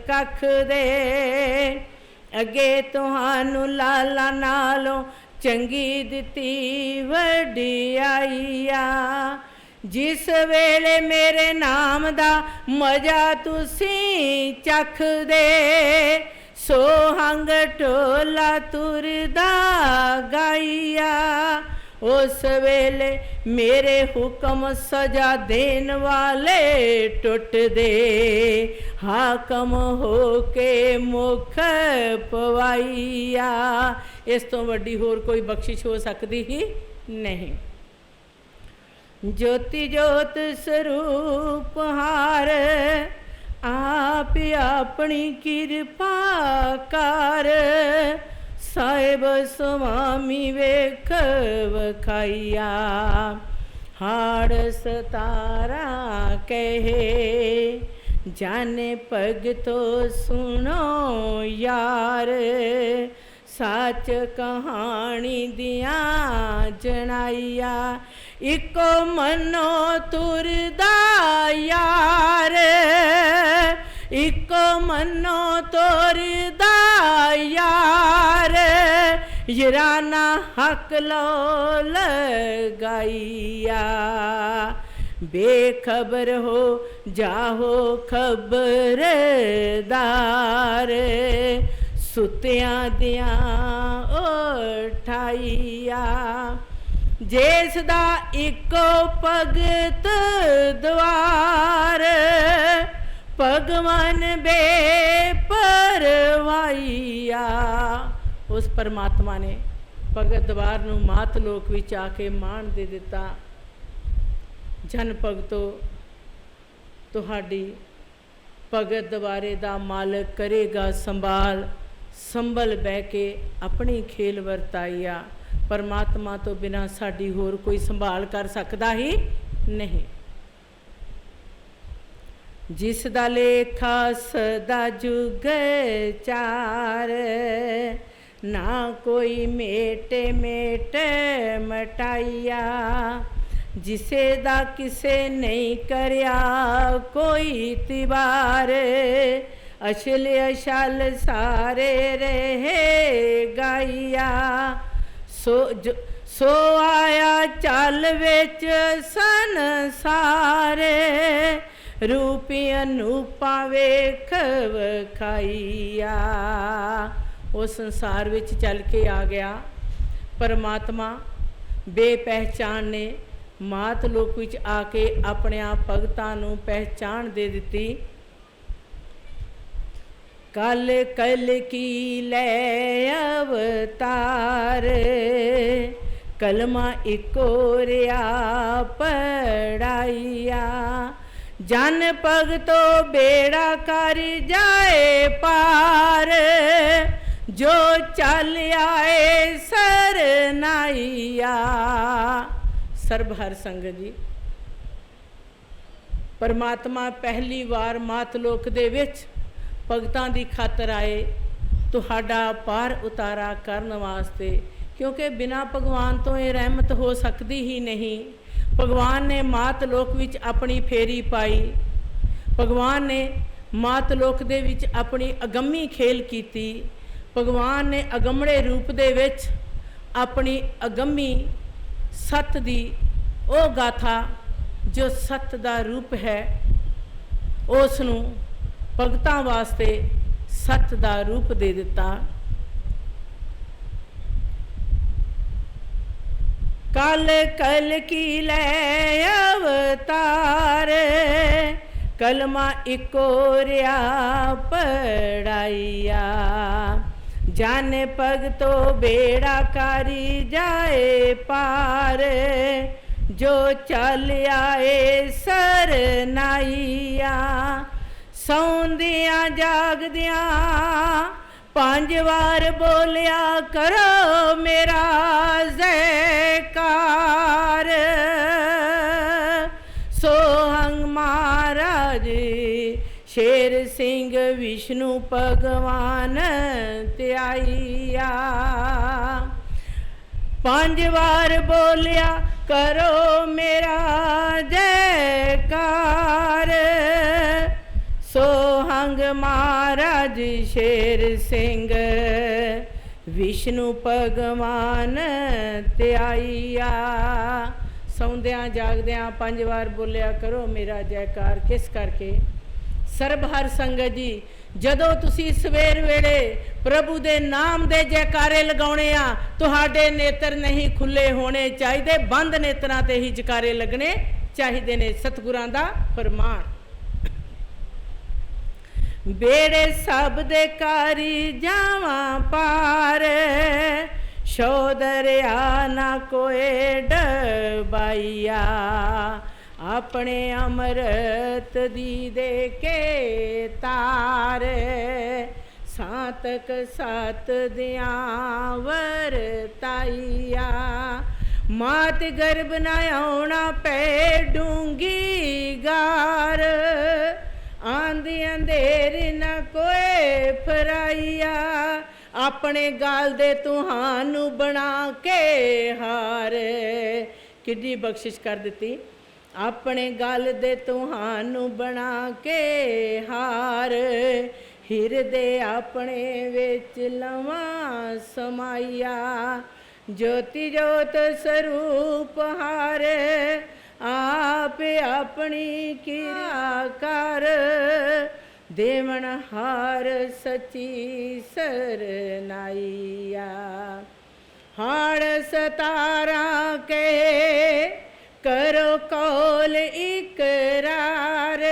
ਕੱਖ ਦੇ ਅੱਗੇ ਤੁਹਾਨੂੰ ਲਾਲਾ ਨਾਲੋਂ ਚੰਗੀ ਦਿੱਤੀ ਵਡਿਆਈਆ। ਜਿਸ ਵੇਲੇ ਮੇਰੇ ਨਾਮ ਦਾ ਮਜ਼ਾ ਤੁਸੀਂ ਚੱਖਦੇ ਸੋਹੰਗ ਢੋਲਾ ਤੁਰਦਾ ਗਾਈਆ। ਉਸ ਵੇਲੇ ਮੇਰੇ ਹੁਕਮ ਸਜ਼ਾ ਦੇਣ ਵਾਲੇ ਟੁੱਟਦੇ ਹਾਕਮ ਹੋ ਕੇ ਮੁਖ ਪਵਾਈਆ। ਇਸ ਤੋਂ ਵੱਡੀ ਹੋਰ ਕੋਈ ਬਖਸ਼ਿਸ਼ ਹੋ ਸਕਦੀ ਹੀ ਨਹੀਂ। ज्योति ज्योत स्वरूप हार आप अपनी कृपा कर। साहिब स्वामी वेख वखाइया हाड़ सतारा कहे जाने भगतो सुनो यार। सच कहानी दिया जनाइया इको मनो तुरदा यार। इको मनो तुरदा यार यराना हक लो लगाइया। बेखबर हो जाहो खबरदार सुत्या दिया उठाइया। जिस दा इको भगत द्वार भगवान बेपरवाइया। उस परमात्मा ने भगत द्वार नूं मात लोक विच आके मान दे दिता। जन भगतो तुहाडी भगत द्वारे दा मालक करेगा संभाल। संभल बह के अपनी खेल वरताइया। परमात्मा तो बिना साडी होर कोई संभाल कर सकता ही नहीं। जिस दा लेखा सदा जुग चार ना कोई मेटे मेट मटाइया। जिसे दा किसे नहीं करया कोई तिबार अछल अछल सारे रहे गाइया। सो आया चल विच संसार रूपी अनूपा वेख वखाइया। वो संसार विच चल के आ गया। परमात्मा बेपहचान ने मात लोक विच आके अपने भगतां नूं पहचान दे दिती। कल कल की लै अवतार कलमा इको रिया पढ़ाइया। जन भगतो बेड़ा कर जाए पार जो चल आए सरनाइया। सर्वहर संगत जी परमात्मा पहली बार मातलोक दे विच भगतां दी खातर आए तुहाडा पार उतारा करन वास्ते। क्योंकि बिना भगवान तो ये रहमत हो सकती ही नहीं। भगवान ने मात लोक विच अपनी फेरी पाई। ਭਗਵਾਨ ਨੇ ਮਾਤ ਲੋਕ ਦੇ ਵਿੱਚ ਆਪਣੀ ਅਗੰਮੀ ਖੇਲ ਕੀਤੀ। ਭਗਵਾਨ ਨੇ ਅਗੰਮੜੇ ਰੂਪ ਦੇ ਵਿੱਚ ਆਪਣੀ ਅਗੰਮੀ ਸੱਤ ਦੀ ਉਹ ਗਾਥਾ ਜੋ ਸੱਤ ਦਾ ਰੂਪ ਹੈ ਉਸ ਨੂੰ ਭਗਤਾਂ ਵਾਸਤੇ ਸੱਤ ਦਾ ਰੂਪ ਦੇ ਦਿੱਤਾ। कल कल की लै अवतार कलमा इको रिया पढ़ाइया जाने भगतो बेड़ा कारी जाए पार जो चल आए सरनाइया सौंदियां जागदियां 5 बार बोलिया करो मेरा जयकार सोहंग महाराज शेर सिंह विष्णु भगवान त्याइया 5 बार बोलिया करो मेरा जयकार सोहंग महाराज शेर सिंह विष्णु भगवान त्याइया सौंदियां जागदियां 5 बार बोलिया करो मेरा जयकार। किस करके ਸਰਬ ਹਰ ਸੰਗਤ ਜੀ ਜਦੋਂ ਤੁਸੀਂ ਸਵੇਰ ਵੇਲੇ ਪ੍ਰਭੂ ਦੇ ਨਾਮ ਦੇ ਜੈਕਾਰੇ ਲਗਾਉਣੇ ਆ ਤੁਹਾਡੇ ਨੇਤਰ ਨਹੀਂ ਖੁੱਲੇ ਹੋਣੇ ਚਾਹੀਦੇ, ਬੰਦ ਨੇਤਰਾਂ ਤੇ ਹੀ ਜੈਕਾਰੇ ਲੱਗਣੇ ਚਾਹੀਦੇ ਨੇ। ਸਤਿਗੁਰਾਂ ਦਾ ਫਰਮਾਨ बेड़े सब दे कारी जावा पार शो दरिया ना कोई डबाइया अपने अमृत दी दे के तार सातक सात दिया वरताइया मात गर्भ न आउना पै डूंगी गार आंधी अंधेरी न कोई फराइया अपने गाल दे तुहानू बना के हार किड्डी बख्शिश कर दी अपने गल दे तुहानू बना के हार हिरदे अपने विच लवा समाइया ज्योति जोत स्वरूप हार आप अपनी किरा कर देवन हार सची सरनाइया हाड़ सतारा के करो कौल इकरार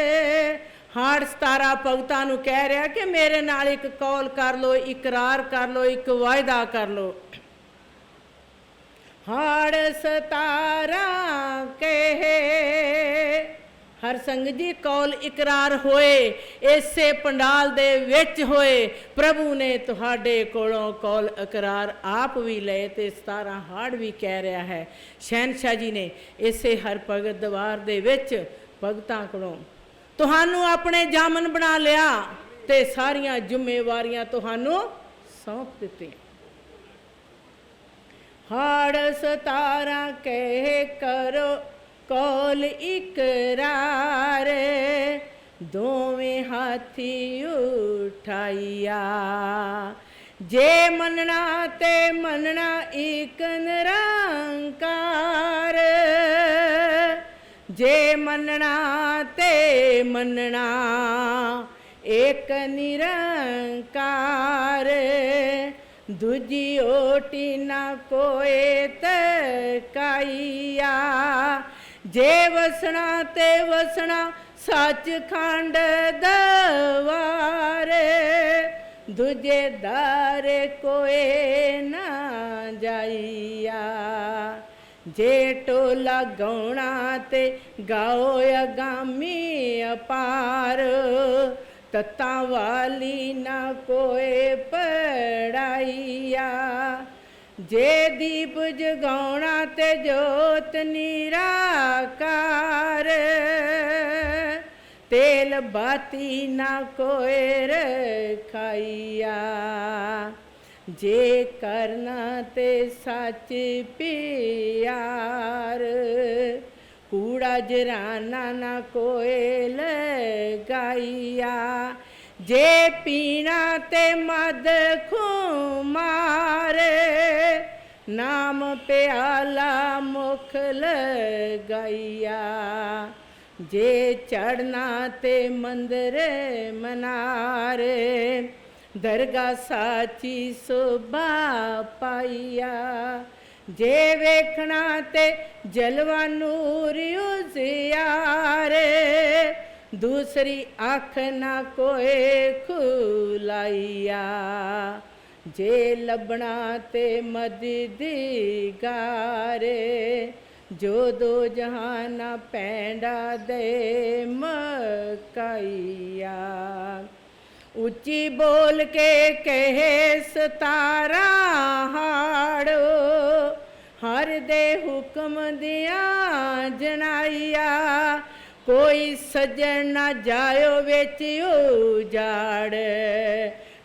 हाड़ सतारा भगतां नूं कह रहा कि मेरे नाल एक कौल कर लो, इकरार कर लो, एक वायदा कर लो। हाड़ सतारा कहे हर संगत जी कौल इकरार होए इसे पंडाल दे विच होए प्रभु ने तुहाडे कोलों कौल इकरार आप भी ले ते 17 हाड़ भी कह रहा है। शहनशाह जी ने इसे हर भगत दरबार दे विच भगतां कोलों तुहानू अपने जामन बना लिया ते सारियां जिम्मेवारियां तुहानू सौंप दित्ती। हाड़ 17 कह करो कौल इकरार दोवें हाथी उठाइया जे मनना ते मनना एक निरंकार जे मनना ते मनना एक निरंकार दूजी ओटी ना कोई तकाइया जे वसना ते वसना सच खंड दवार दूजे दारे कोई ना जाइया जे टोला गौना ते गाओ अगामी अपार तत्ता वाली ना कोई पढ़ाइया जे दीप जगाउणा ते जोत निराकार तेल बाती ना कोई रखाइया जे करना ते सच प्यार कूड़ा जराना ना कोई लगाइया। जे पीना ते मद खुमार, नाम प्याला मुख लगाइया। जे चढ़ना ते मंदिर मनार, दरगाह साची शोभा पाइया। जे वेखना ते जलवा नूर उजियार, दूसरी आँख ना कोई खुलाइया। जे लबना ते मददी गारे, जो दो जहाना पैंडा दे मकाइया। उच्ची बोल के कहे सतारा हाड़ो, हर दे हुक्म दिया जनाइया। कोई सज्जन ना जायो विच उजाड़,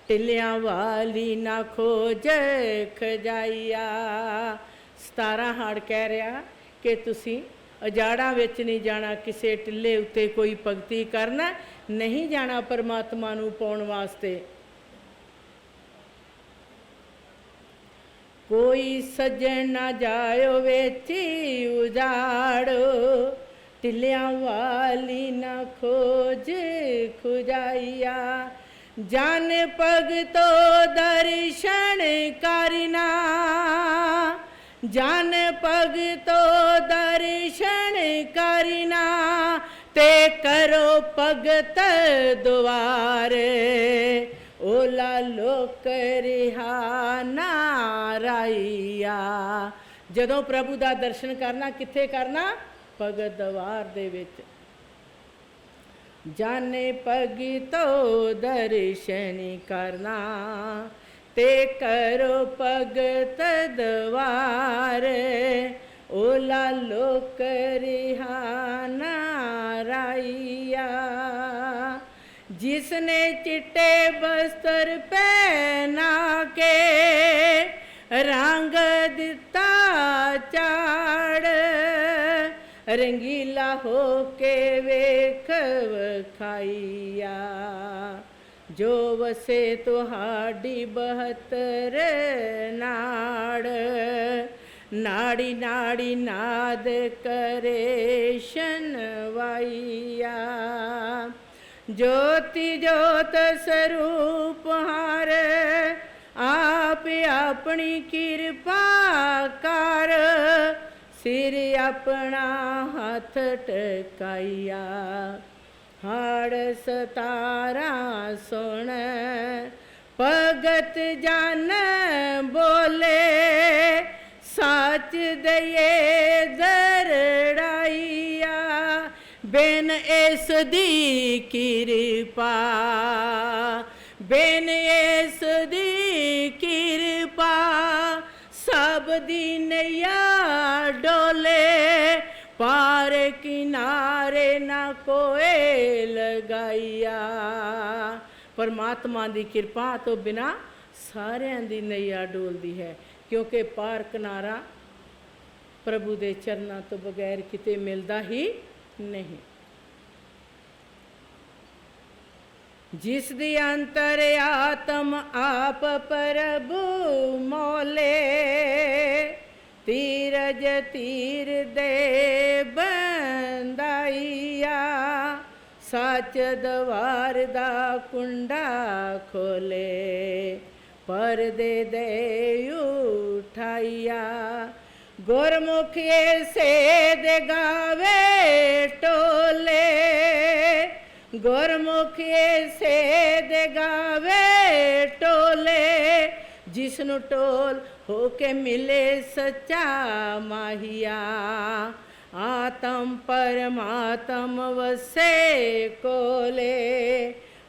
टिलियां वाली ना खोज खजाइया। 17 हाड़ कह रहा कि तुसी अजाड़ा विच नहीं जाना, किसी टिले उत्ते कोई भगती करना नहीं जाना परमात्मा नूं पाउण वास्ते। कोई सज्जन ना जायो विच उजाड़ो, टिलियां वाली ना खोज खुजाइया। जन भगतो दर्शन करना, जन भगतो दर्शन करना, ते करो भगत द्वारे। ओला लोक रिहा नाराइया। जदों प्रभु दा दर्शन करना कित्थे करना? भगत दवार दे विच। जाने भगतो दर्शन करना, ते करो भगत द्वार। ओला लोक रिहा नाराइया। जिसने चिट्टे वस्त्र पहना के, रंग दिता चाड़, रंगीला हो के वेख वखाइया। जो वसे तुहाडी 72 नाड़, नाड़ी नाड़ी नाद करे शनवाइया। ज्योति ज्योत स्वरूप हार, आप अपनी कृपा कर। सिर अपना हाथ टकाइया। हाड़ 17 सुन भगत जन बोले, साच दये दरड़ाइया। बिन इस दी कृपा, बिन इस दी कृपा, सब दी नैया डोले। पार किनारे ना कोई लगाइया। परमात्मा दी कृपा तो बिना सारियां दी नैया डोलदी है, क्योंकि पार किनारा प्रभु दे चरनां तो बगैर किते मिलदा ही नहीं। जिस दी अंतर आत्म आप प्रभु मोले, तीरज तीर दे बंदाइया। सच दवार दा कुंडा खोले, परदे दे उठाइया। गुरमुखिए से दे गावे टोले, गुरमुखिए से दे गावे टोले। जिसनु टोल होके मिले सच्चा माहिया। आत्म परमात्म वसे कोले,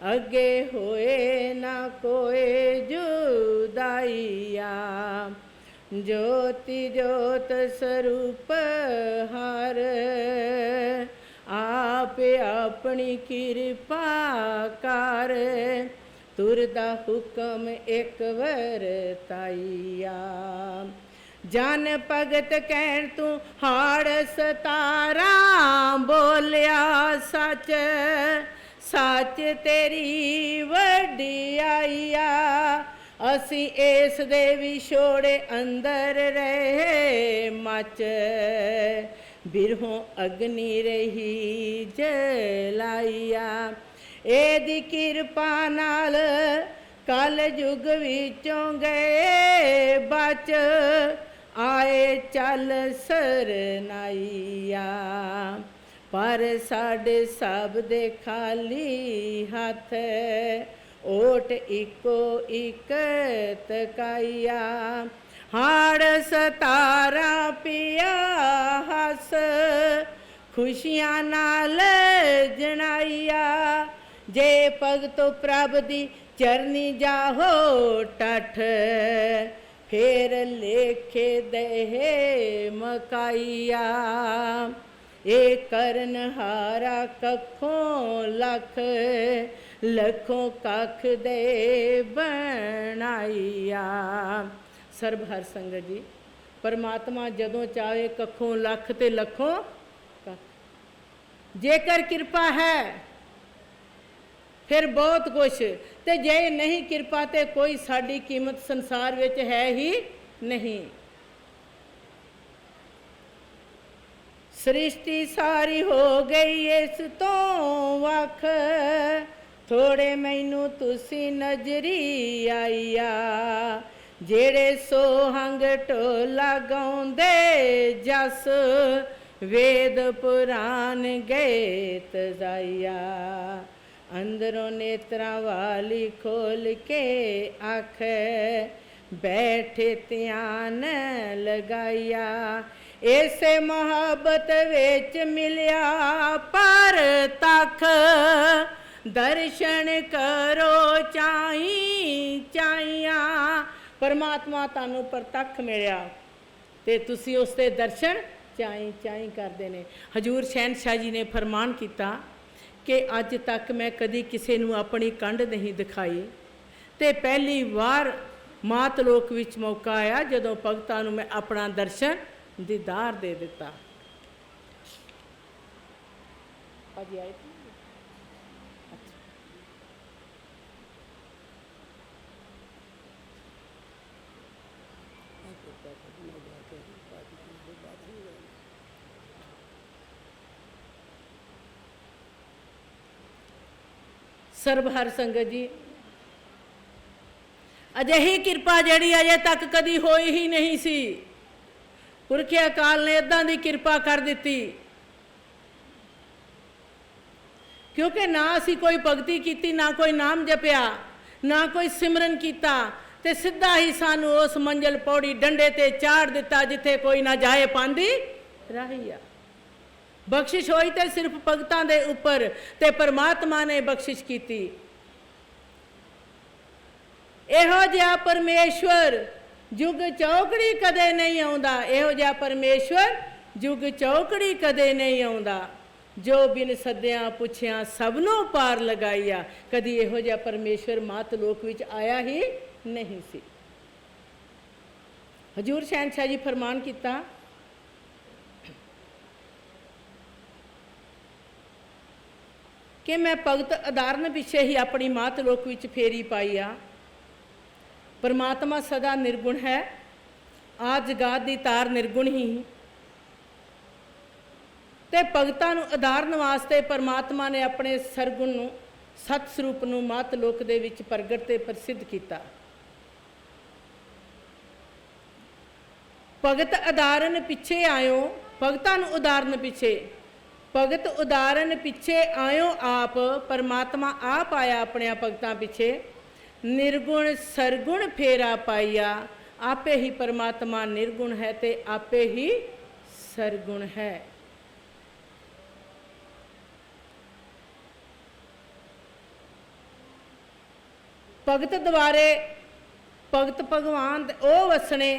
अगे होए ना कोई जुदाइया। ज्योति ज्योत स्वरूप हार, आप अपनी कृपा कर। तुरदा हुक्म एक वरताइया। जन भगत कहन तू हाड़ 17 बोलिया सच सच तेरी वडियाईया असी इस दे विछोड़े अंदर रहे मच बिरहों अग्नि रही जलाईया एदी किरपा नाल कल युग विचों गए बच आए चल सरनाईया पर साडे सब दे खाली हथ ओट इको इक तकाईया हाड़ 17 पिया हस खुशियां नाल जनाईया जे भगतो प्रभ दी चरनी जाहो टठ फिर लेखे दहे मकाईया ए करन हारा कखों लख लखों कख दे बनाईया। सर्ब हर संगत जी परमात्मा जदों चाहे कखों लख ते लखों कख जेकर कृपा है फिर बहुत कुछ ते जे नहीं कृपा ते कोई साड़ी कीमत संसार विच है ही नहीं। सृष्टि सारी हो गई इस तो वख थोड़े मैनू तुसी नजरी आईया जेड़े सोहंग ढोला गाउंदे जस वेद पुराण गए तजाइया अंदरों नेत्रा वाली खोल के आख बैठे ध्यान लगाइया ऐसे मोहब्बत विच मिलिया पर तक दर्शन करो चाही चाइया परमात्मा तानू परतख मिलिया ते तुसी उसके दर्शन चाई चाई करते ने। हजूर शहनशाह जी ने फरमान किया कि अज तक मैं कदी किसी नू अपनी कंड नहीं दिखाई ते पहली बार मात लोक विच मौका आया जदों भगतां नू मैं अपना दर्शन दीदार दे दिता। सर्ब हर संगत जी अजिही किरपा जिहड़ी अजे तक कदी होई ही नहीं सी पुरखे अकाल ने इदां दी किरपा कर दी क्योंकि ना असी कोई भगती की ना कोई नाम जपिया ना कोई सिमरन किया ते सीधा ही सानू उस मंजिल पौड़ी डंडे ते चाड़ दिता जिथे कोई ना जाए पांदी राही आ। बख्शिश होई तो सिर्फ भगतां दे उपर ते परमात्मा ने बख्शिश की। इहो जिहा परमेश्वर जुग चौकड़ी कदे नहीं आउंदा इहो जिहा परमेश्वर जुग चौकड़ी कदे नहीं आउंदा जो बिन सद्दिया पुछिया सबनों पार लगाईया कदी इहो जिहा परमेश्वर मात लोक विच आया ही नहीं सी। हजूर शहनशाह जी फरमान किया कि मैं भगत अधारण पिछे ही अपनी मात लोक विच फेरी पाई आ। परमात्मा सदा निर्गुण है आज जगात दी तार निर्गुण ही ते भगतां नूं अधारण वास्ते परमात्मा ने अपने सरगुण नूं सत स्वरूप नूं मात लोक दे विच प्रगट ते प्रसिद्ध किया। भगत उदाहरण पिछे आयो भगतां नूं उदाहरण पिछे भगत उदाहरण पिछे आयो आप परमात्मा आप आया अपने भगतां पिछे निर्गुण सरगुण फेरा पाइया आपे ही परमात्मा निर्गुण है ते आपे ही सरगुण है। भगत द्वारे भगत भगवान ओ वसने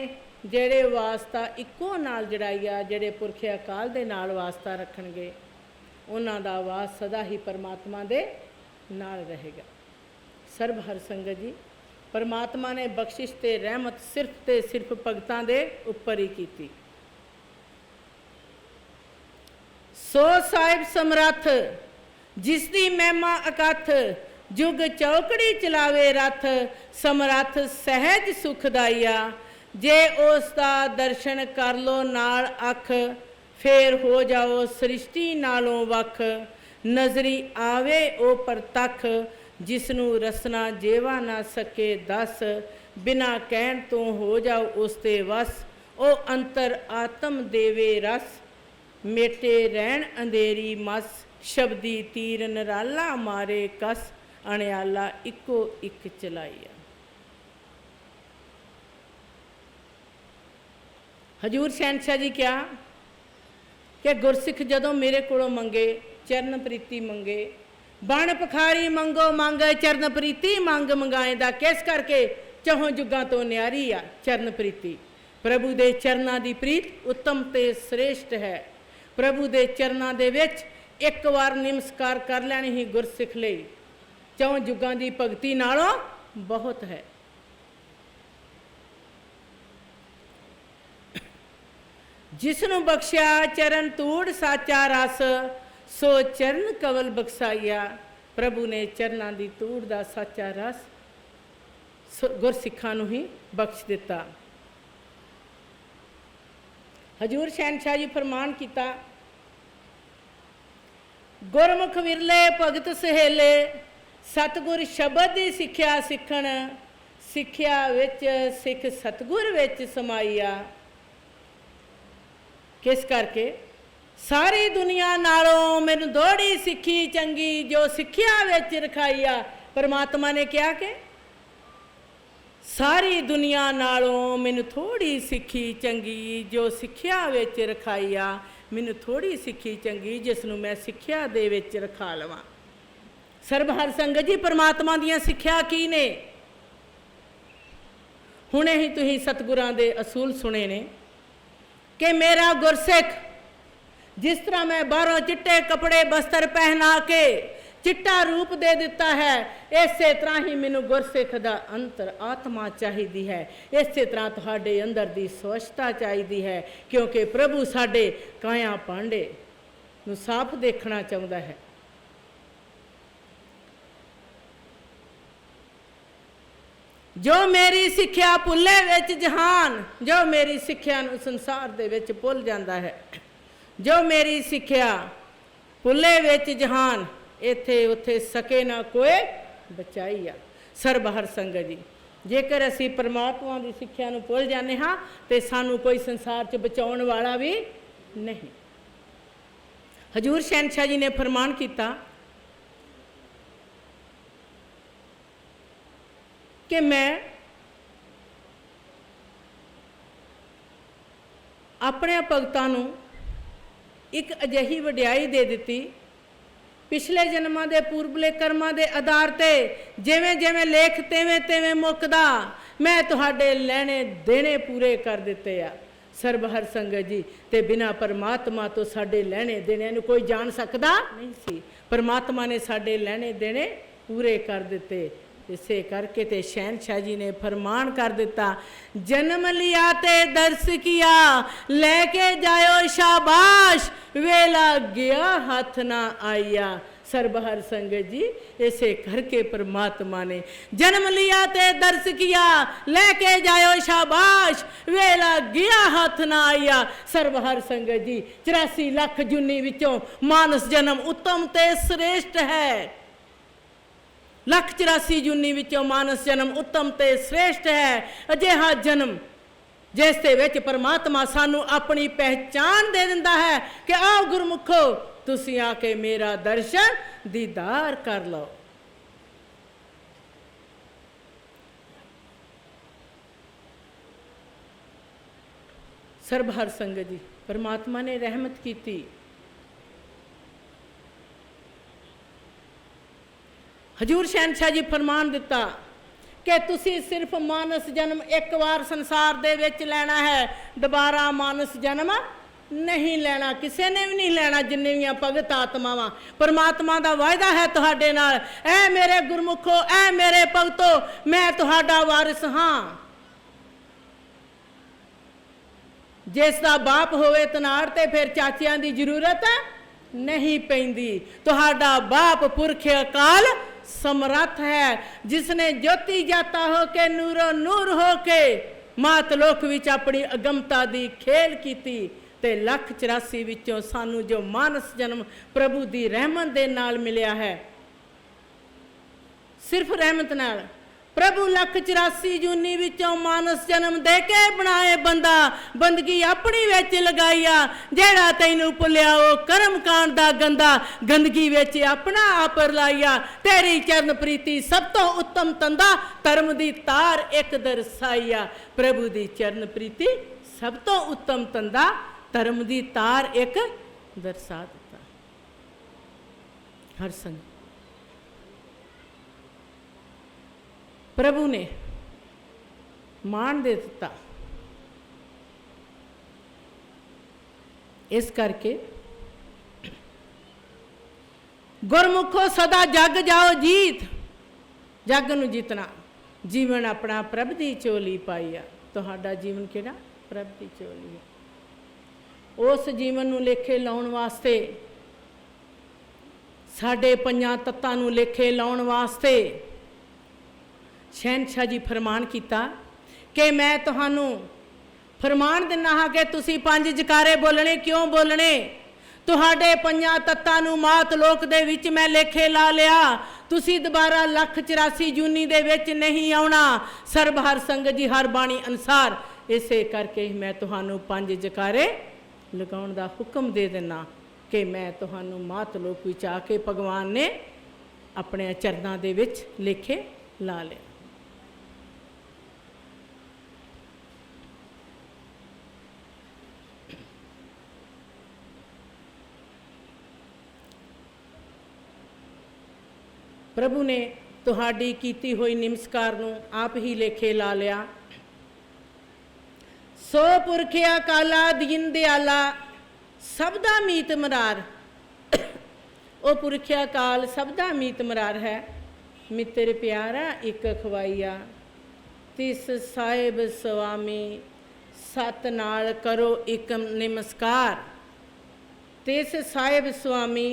जेड़े वास्ता इको नाल जड़ाईया जेड़े पुरखे अकाल दे नाल वास्ता रखणगे उन्हां दा वास सदा ही परमात्मा दे नाल रहेगा। सर्ब हर संगत जी परमात्मा ने बख्शिश ते रहमत सिर्फ ते सिर्फ भगतां दे उपर ही कीती। सो साहिब समरथ जिसदी महिमा अकथ, जुग चौकड़ी चलावे रथ, समरथ सहज सुखदाइया, जे उसका दर्शन कर लो नाल अख, फेर हो जाओ सृष्टि नालों वख, नजरी आवे ओ परतख, जिसनू रसना जेवा ना सके दस, बिना कहण तो हो जाओ उसते वस, ओ अंतर आत्म देवे रस, मेटे रहन अंधेरी मस, शब्दी तीर नराला मारे कस, अणियाला इको इक चलाइया। हजूर शहनशाह जी क्या कि गुरसिख जदों मेरे कोलों मंगे, चरण प्रीति मंगे, बण पखारी मंगो मंग, चरण प्रीति मंग मंगाएंदा, किस करके चहों जुगां तो न्यारी आ चरण प्रीति। प्रभु दे चरनां दी प्रीत उत्तम ते श्रेष्ठ है। प्रभु दे चरनां दे विच एक बार नमस्कार कर लैणी ही गुरसिख लई चौं जुगां दी भगती नालों बहुत है। जिसनू बख्शिया चरण तूड़ साचा रस, सो चरण कवल बख्साइया। प्रभु ने चरनां दी तूड़ दा साचा रस गुरसिखां नूं ही बख्श दिता। हजूर शहनशाह जी फरमान किया, गुरमुख विरले भगत सहेले, सतगुर शब्द दी सिक्ख्या सिखण, सिक्ख्या विच सिख सतगुर विच समाइया। किस करके सारी दुनिया नालों मैनू दोड़ी सिक्खी चंगी, जो सिक्ख्या विच रखाइया। परमात्मा ने क्या कि सारी दुनिया नालों मैनू थोड़ी सिक्खी चंगी, जो सिक्ख्या विच रखाइया। मैनू थोड़ी सिक्खी चंगी जिसनू मैं सिक्ख्या दे विच रखा लवां। सरबहर संगत जी परमात्मा दियां सिक्ख्या की ने? हुणे ही तुसीं सतगुरां दे असूल सुने ने कि मेरा गुरसिख जिस तरह मैं बाहरों चिट्टे कपड़े बस्तर पहना के चिट्टा रूप दे दिता है, इसे तरह ही मैनू गुरसिख दा अंतर आत्मा चाहिदी है। इसे तरह तुहाडे अंदर दी स्वच्छता चाहिदी है, क्योंकि प्रभु साडे काया पांडे नू साफ देखना चाहुंदा है। जो मेरी सिक्ख्या भुले विच जहान, जो मेरी सिक्ख्या नू संसार दे विच भुल जांदा है। जो मेरी सिक्ख्या भुले विच जहान, इत्थे उत्थे सके ना कोई बचाईया। सरबहर संगत जी जेकर असी परमात्मा की सिक्ख्या नू भुल जाने हाँ तो सानू कोई संसार च बचाउण वाला भी नहीं। हजूर शहनशाह जी ने फरमान किया कि मैं अपने भगतां नू एक अजिही वडियाई दे दिती, पिछले जन्मां दे पूर्वले कर्मां दे आधार ते जिवें जिवें लेख तिवें तिवें मुकदा मैं तुहाडे लैणे देने पूरे कर दिते आ। सरबहर संगत जी ते बिना परमात्मा तो साडे लैणे देने नूं कोई जान सकदा नहीं सी। परमात्मा ने साडे लैणे देने पूरे कर दिते। इसे करके ते शहनशाह जी ने फरमान कर दिता, जन्म लिया ते दर्श किया, लेके जायो शाबाश, वेला गया हाथ ना आया। सरबहर संगत जी ऐसे करके परमात्मा ने जन्म लिया ते दर्श किया, लेके जायो शाबाश, वेला गया हाथ ना आया। सरबहर संगत जी 84 लाख जुनी विचों मानस जन्म उत्तम ते श्रेष्ठ है। 184 जुनी विचों मानस जन्म उत्तम ते श्रेष्ठ है। अजिहा जन्म जिस दे विच परमात्मा सानू अपनी पहचान दे दिंदा है कि आओ गुरमुखो तुसीं आके मेरा दर्शन दीदार कर लो। सरबहर संगत जी परमात्मा ने रहमत की। हजूर शहनशाह जी फरमान दिता कि तुसी सिर्फ मानस जन्म एक बार संसार दे विच लेना है, दोबारा मानस जन्म नहीं लैना, किसी ने भी नहीं लैना। जिन्ने भी भगत आत्मावां, परमात्मा का वायदा है तुहाडे नाल, ऐ मेरे गुरमुखो, ऐ मेरे भगतो, मैं तुहाडा वारिस हाँ। जिसका बाप होवे तनाड़ ते फिर चाचियां की जरूरत नहीं पैंदी। तुहाडा बाप पुरख अकाल समर्थ है, जिसने ज्योति जाता हो के नूरो नूर हो के मातलोक विच अपनी अगमता दी खेल कीती। ते 184 विचों सानू जो मानस जन्म प्रभु दी रहमत दे नाल मिलिया है, सिर्फ रहमत नाल। प्रभु 184 जूनी विचों मानस जन्म दे के बनाए बंदा, बंदगी अपनी विच लगाईया। जेड़ा तैनू भुलिया ओ कर्म कांड दा गंदा, गंदगी विच अपना आप लाईया। तेरी चरण प्रीति सब तो उत्तम तंदा, धर्म दी तार एक दरसाईया। प्रभु दी चरण प्रीति सब तो उत्तम तंदा, धर्म दी तार एक दरसा दिता। हर संग प्रभु ने मान दे दिता। इस करके गुरमुखो सदा जग जाओ जीत, जग नू जीतना। जीवन अपना प्रभ दी चोली पाईया। तुहाडा जीवन किहड़ा? प्रभ दी चोली है। उस जीवन नू लेखे लाउण वास्ते, साडे पंजां तत्तां नू लेखे लाउण वास्ते शहनशाह जी फरमान किया कि मैं तुहानू फरमान दिना हाँ कि तुसी 5 जकारे बोलने। क्यों बोलने? तुहाडे पंजां तत्तां नू मात लोक दे विच मैं लेखे ला लिया। तुसी दोबारा 184 जूनी दे विच नहीं आउणा। सरबहर संगत जी हर बाणी अनुसार। इसे करके मैं तुहानू 5 जकारे लगाउण दा हुक्म दे देना कि मैं तुहानू मात लोक विच आके भगवान ने अपने चरनां दे विच लेखे ला लिया। प्रभु ने तुहाडी कीती हुई नमस्कार नू आप ही लेखे ला लिया। सो पुरखिया काला दीन दयाला सबदा मीत मरार। ओ पुरखिया काल सबदा मीत मरार है। मित्र प्यारा एक खवाइया, तिस साहिब स्वामी सत नाल करो एक नमस्कार। तिस साहिब स्वामी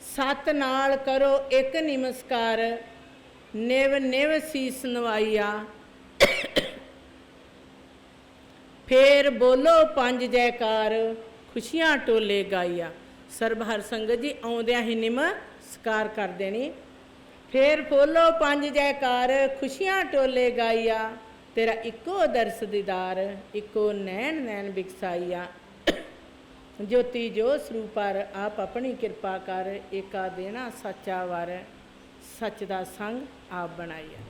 सत नाल करो एक नमस्कार। निव निव सीस नवाइया, फिर बोलो 5 जयकार, खुशियां टोले गाइया। सरबहर संगत जी आउंदियां ही नमस्कार कर देनी। फिर बोलो 5 जयकार, खुशियां टोले गाइया। तेरा इको दरस दीदार, इको नैन नैन बिकसाइया। ज्योति जो स्वरूपर आप अपनी कृपा कर, एका देना सच्चा वर, सच दा संग आप बनाइया।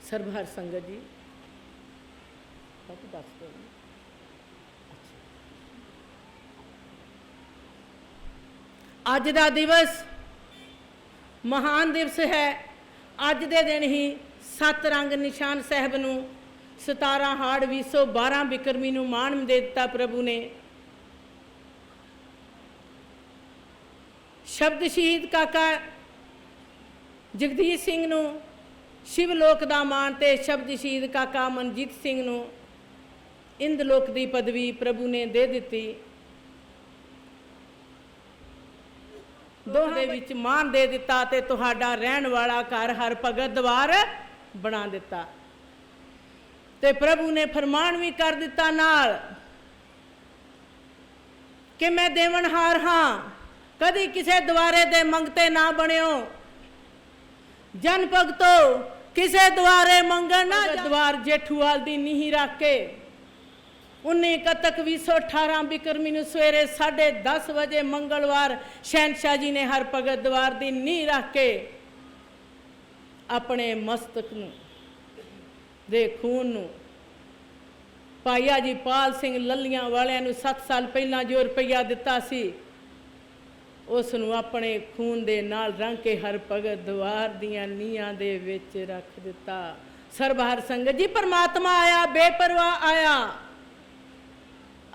सरबहर संगत जी दस दो। अज दा दिवस महान दिवस है। अज दे दिन ही 7 रंग निशान साहब नू 17 हाड़ 2012 बिक्रमी नू मान दे दिता प्रभु ने। शब्द शहीद काका जगदीश सिंह नू शिवलोक दा मान ते शब्द शहीद काका मनजीत सिंह नू इंद्रलोक दी पदवी प्रभु ने दे दिती। दोहां दे विच मान दे दिता ते तुहाडा रहन वाला घर हर भगत द्वार बना दिता। ते प्रभु ने फरमान भी कर दिता नाल कि मैं देवनहार हाँ, कदी किसे द्वारे दे मंगते ना बनियो। जन भगतो किसे द्वारे मंगण ना, द्वार जेठूवाल दी नीही रख के 19 कतक 2018 बिक्रमी नूं सवेरे 10:30 बजे मंगलवार शहनशाह जी ने हर भगत द्वार दी नींह रख के अपने मस्तक नूं दे खून नूं भाईया जी पाल सिंह ललियां वालियां नूं 7 साल पहला जो रुपया दिता सी ਉਸ ਨੂੰ ਆਪਣੇ ਖੂਨ ਦੇ ਨਾਲ ਰੰਗ ਕੇ ਹਰ ਭਗਤ ਦੁਆਰ ਦੀਆਂ ਨੀਹਾਂ ਦੇ ਵਿੱਚ ਰੱਖ ਦਿੱਤਾ। ਸਰਬਹਰ ਸੰਗਤ ਜੀ, ਪਰਮਾਤਮਾ ਆਇਆ, ਬੇਪਰਵਾਹ ਆਇਆ,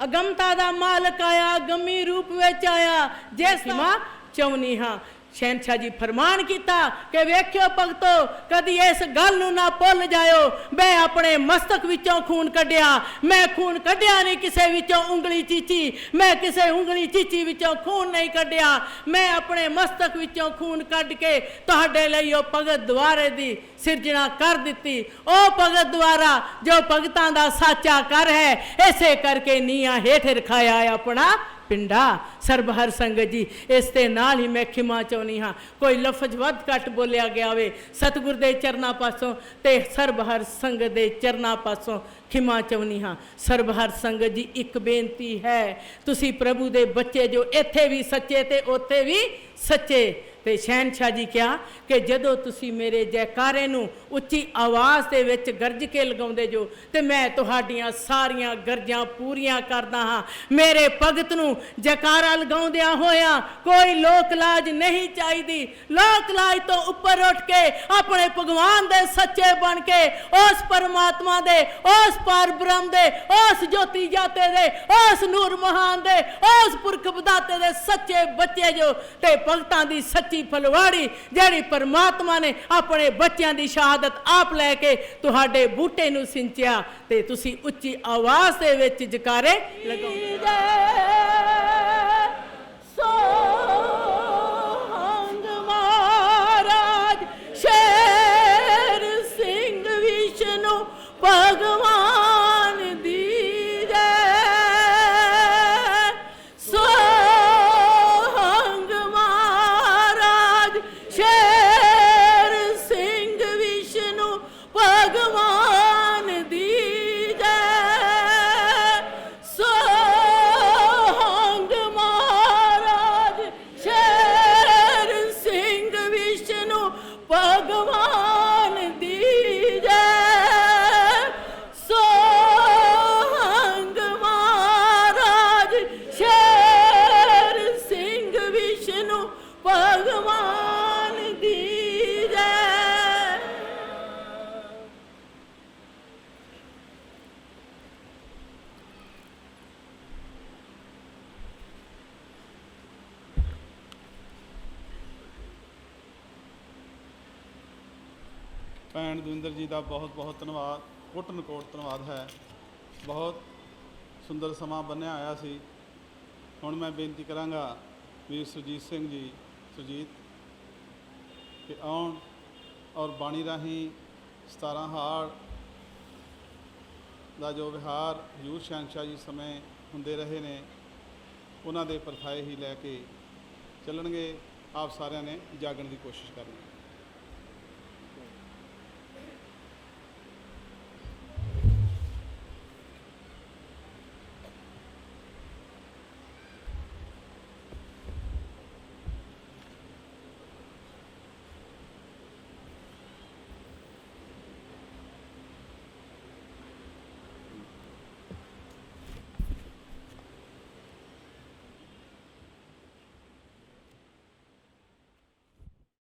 ਅਗਮਤਾ ਦਾ ਮਾਲਕ ਆਇਆ, ਗਮੀ ਰੂਪ ਵਿੱਚ ਆਇਆ, ਜਿਸ ਦਾ ਚਾਹੁੰਦੀ ਹਾਂ। शहनशाह जी फरमान किया कि वेख्यो भगतो, कदी इस गल नूं ना भुल जाओ, मैं अपने मस्तक विचों खून कढ़िया, मैं खून कढ़िया नहीं किसे विचों उंगली चीची, मैं किसे उंगली चीची विचों खून नहीं कढ़िया, मैं अपने मस्तक विचों खून कढ़ के तुहाडे लई ओ भगत द्वारे दी सिरजना कर दिती। ओ भगत द्वारा जो भगतां दा साचा कर है, इसे करके नीआं हेठ रखाया है अपना पिंडा। सरबहर संगत जी, इस दे नाल ही मैं खिमा चाहुंदी हाँ, कोई लफज वध घट बोलिया गया होवे सतगुर दे चरना पासों ते सरबहर संगत दे चरना पासों खिमा चाहुंदी हाँ। सरबहर संगत जी, एक बेनती है, तुसी प्रभु दे बच्चे जो इत्थे भी सच्चे ते उत्थे भी सच्चे। ते शहनशाह जी क्या कि जदों तुसी मेरे जयकारे नूं उच्ची आवाज़ दे विच गरज के लगाउंदे जो, ते मैं तुहाडियां सारियां गरजां पूरियां करदा हाँ। मेरे भगत नूं जयकारा लगाउंदियां होया कोई लोक लाज नहीं चाहिदी। लोक लाज तो उपर उठ के अपने भगवान दे सच्चे बन के उस परमात्मा दे, उस पार ब्रह्म दे, उस ज्योति जाते दे, उस नूर महान दे, उस पुरख विधाते दे सच्चे बच्चे जो, ते भगतां दी सच्ची फलवाड़ी जिहड़ी परमात्मा ने अपने बच्चों की शहादत आप लैके तुहाडे बूटे नूं सिंचिया, ते तुसी उच्ची आवाज़ दे विच जकारे लगाओ। सोहंग महाराज शेर सिंह विष्णु भगवान दी ਭੈਣ ਦਵਿੰਦਰ ਜੀ ਦਾ ਬਹੁਤ ਬਹੁਤ ਧੰਨਵਾਦ, ਕੋਟਨ-ਕੋਟ ਧੰਨਵਾਦ ਹੈ। ਬਹੁਤ ਸੁੰਦਰ ਸਮਾਂ ਬੰਨਿਆ ਆਇਆ ਸੀ। ਹੁਣ ਮੈਂ ਬੇਨਤੀ ਕਰਾਂਗਾ ਵੀਰ ਸੁਰਜੀਤ ਸਿੰਘ ਜੀ, ਸੁਰਜੀਤ ਕਿ ਆਉਣ ਔਰ ਬਾਣੀ ਰਾਹੀਂ 17 ਹਾੜ ਦਾ ਜੋ ਵਿਹਾਰ ਹਜ਼ੂਰ ਸ਼ਹਿਨਸ਼ਾਹ ਜੀ ਸਮੇਂ ਹੁੰਦੇ ਰਹੇ ਨੇ, ਉਹਨਾਂ ਦੇ ਪਰਥਾਏ ਹੀ ਲੈ ਕੇ ਚੱਲਣਗੇ। ਆਪ ਸਾਰਿਆਂ ਨੇ ਜਾਗਣ ਦੀ ਕੋਸ਼ਿਸ਼ ਕਰਨੀ।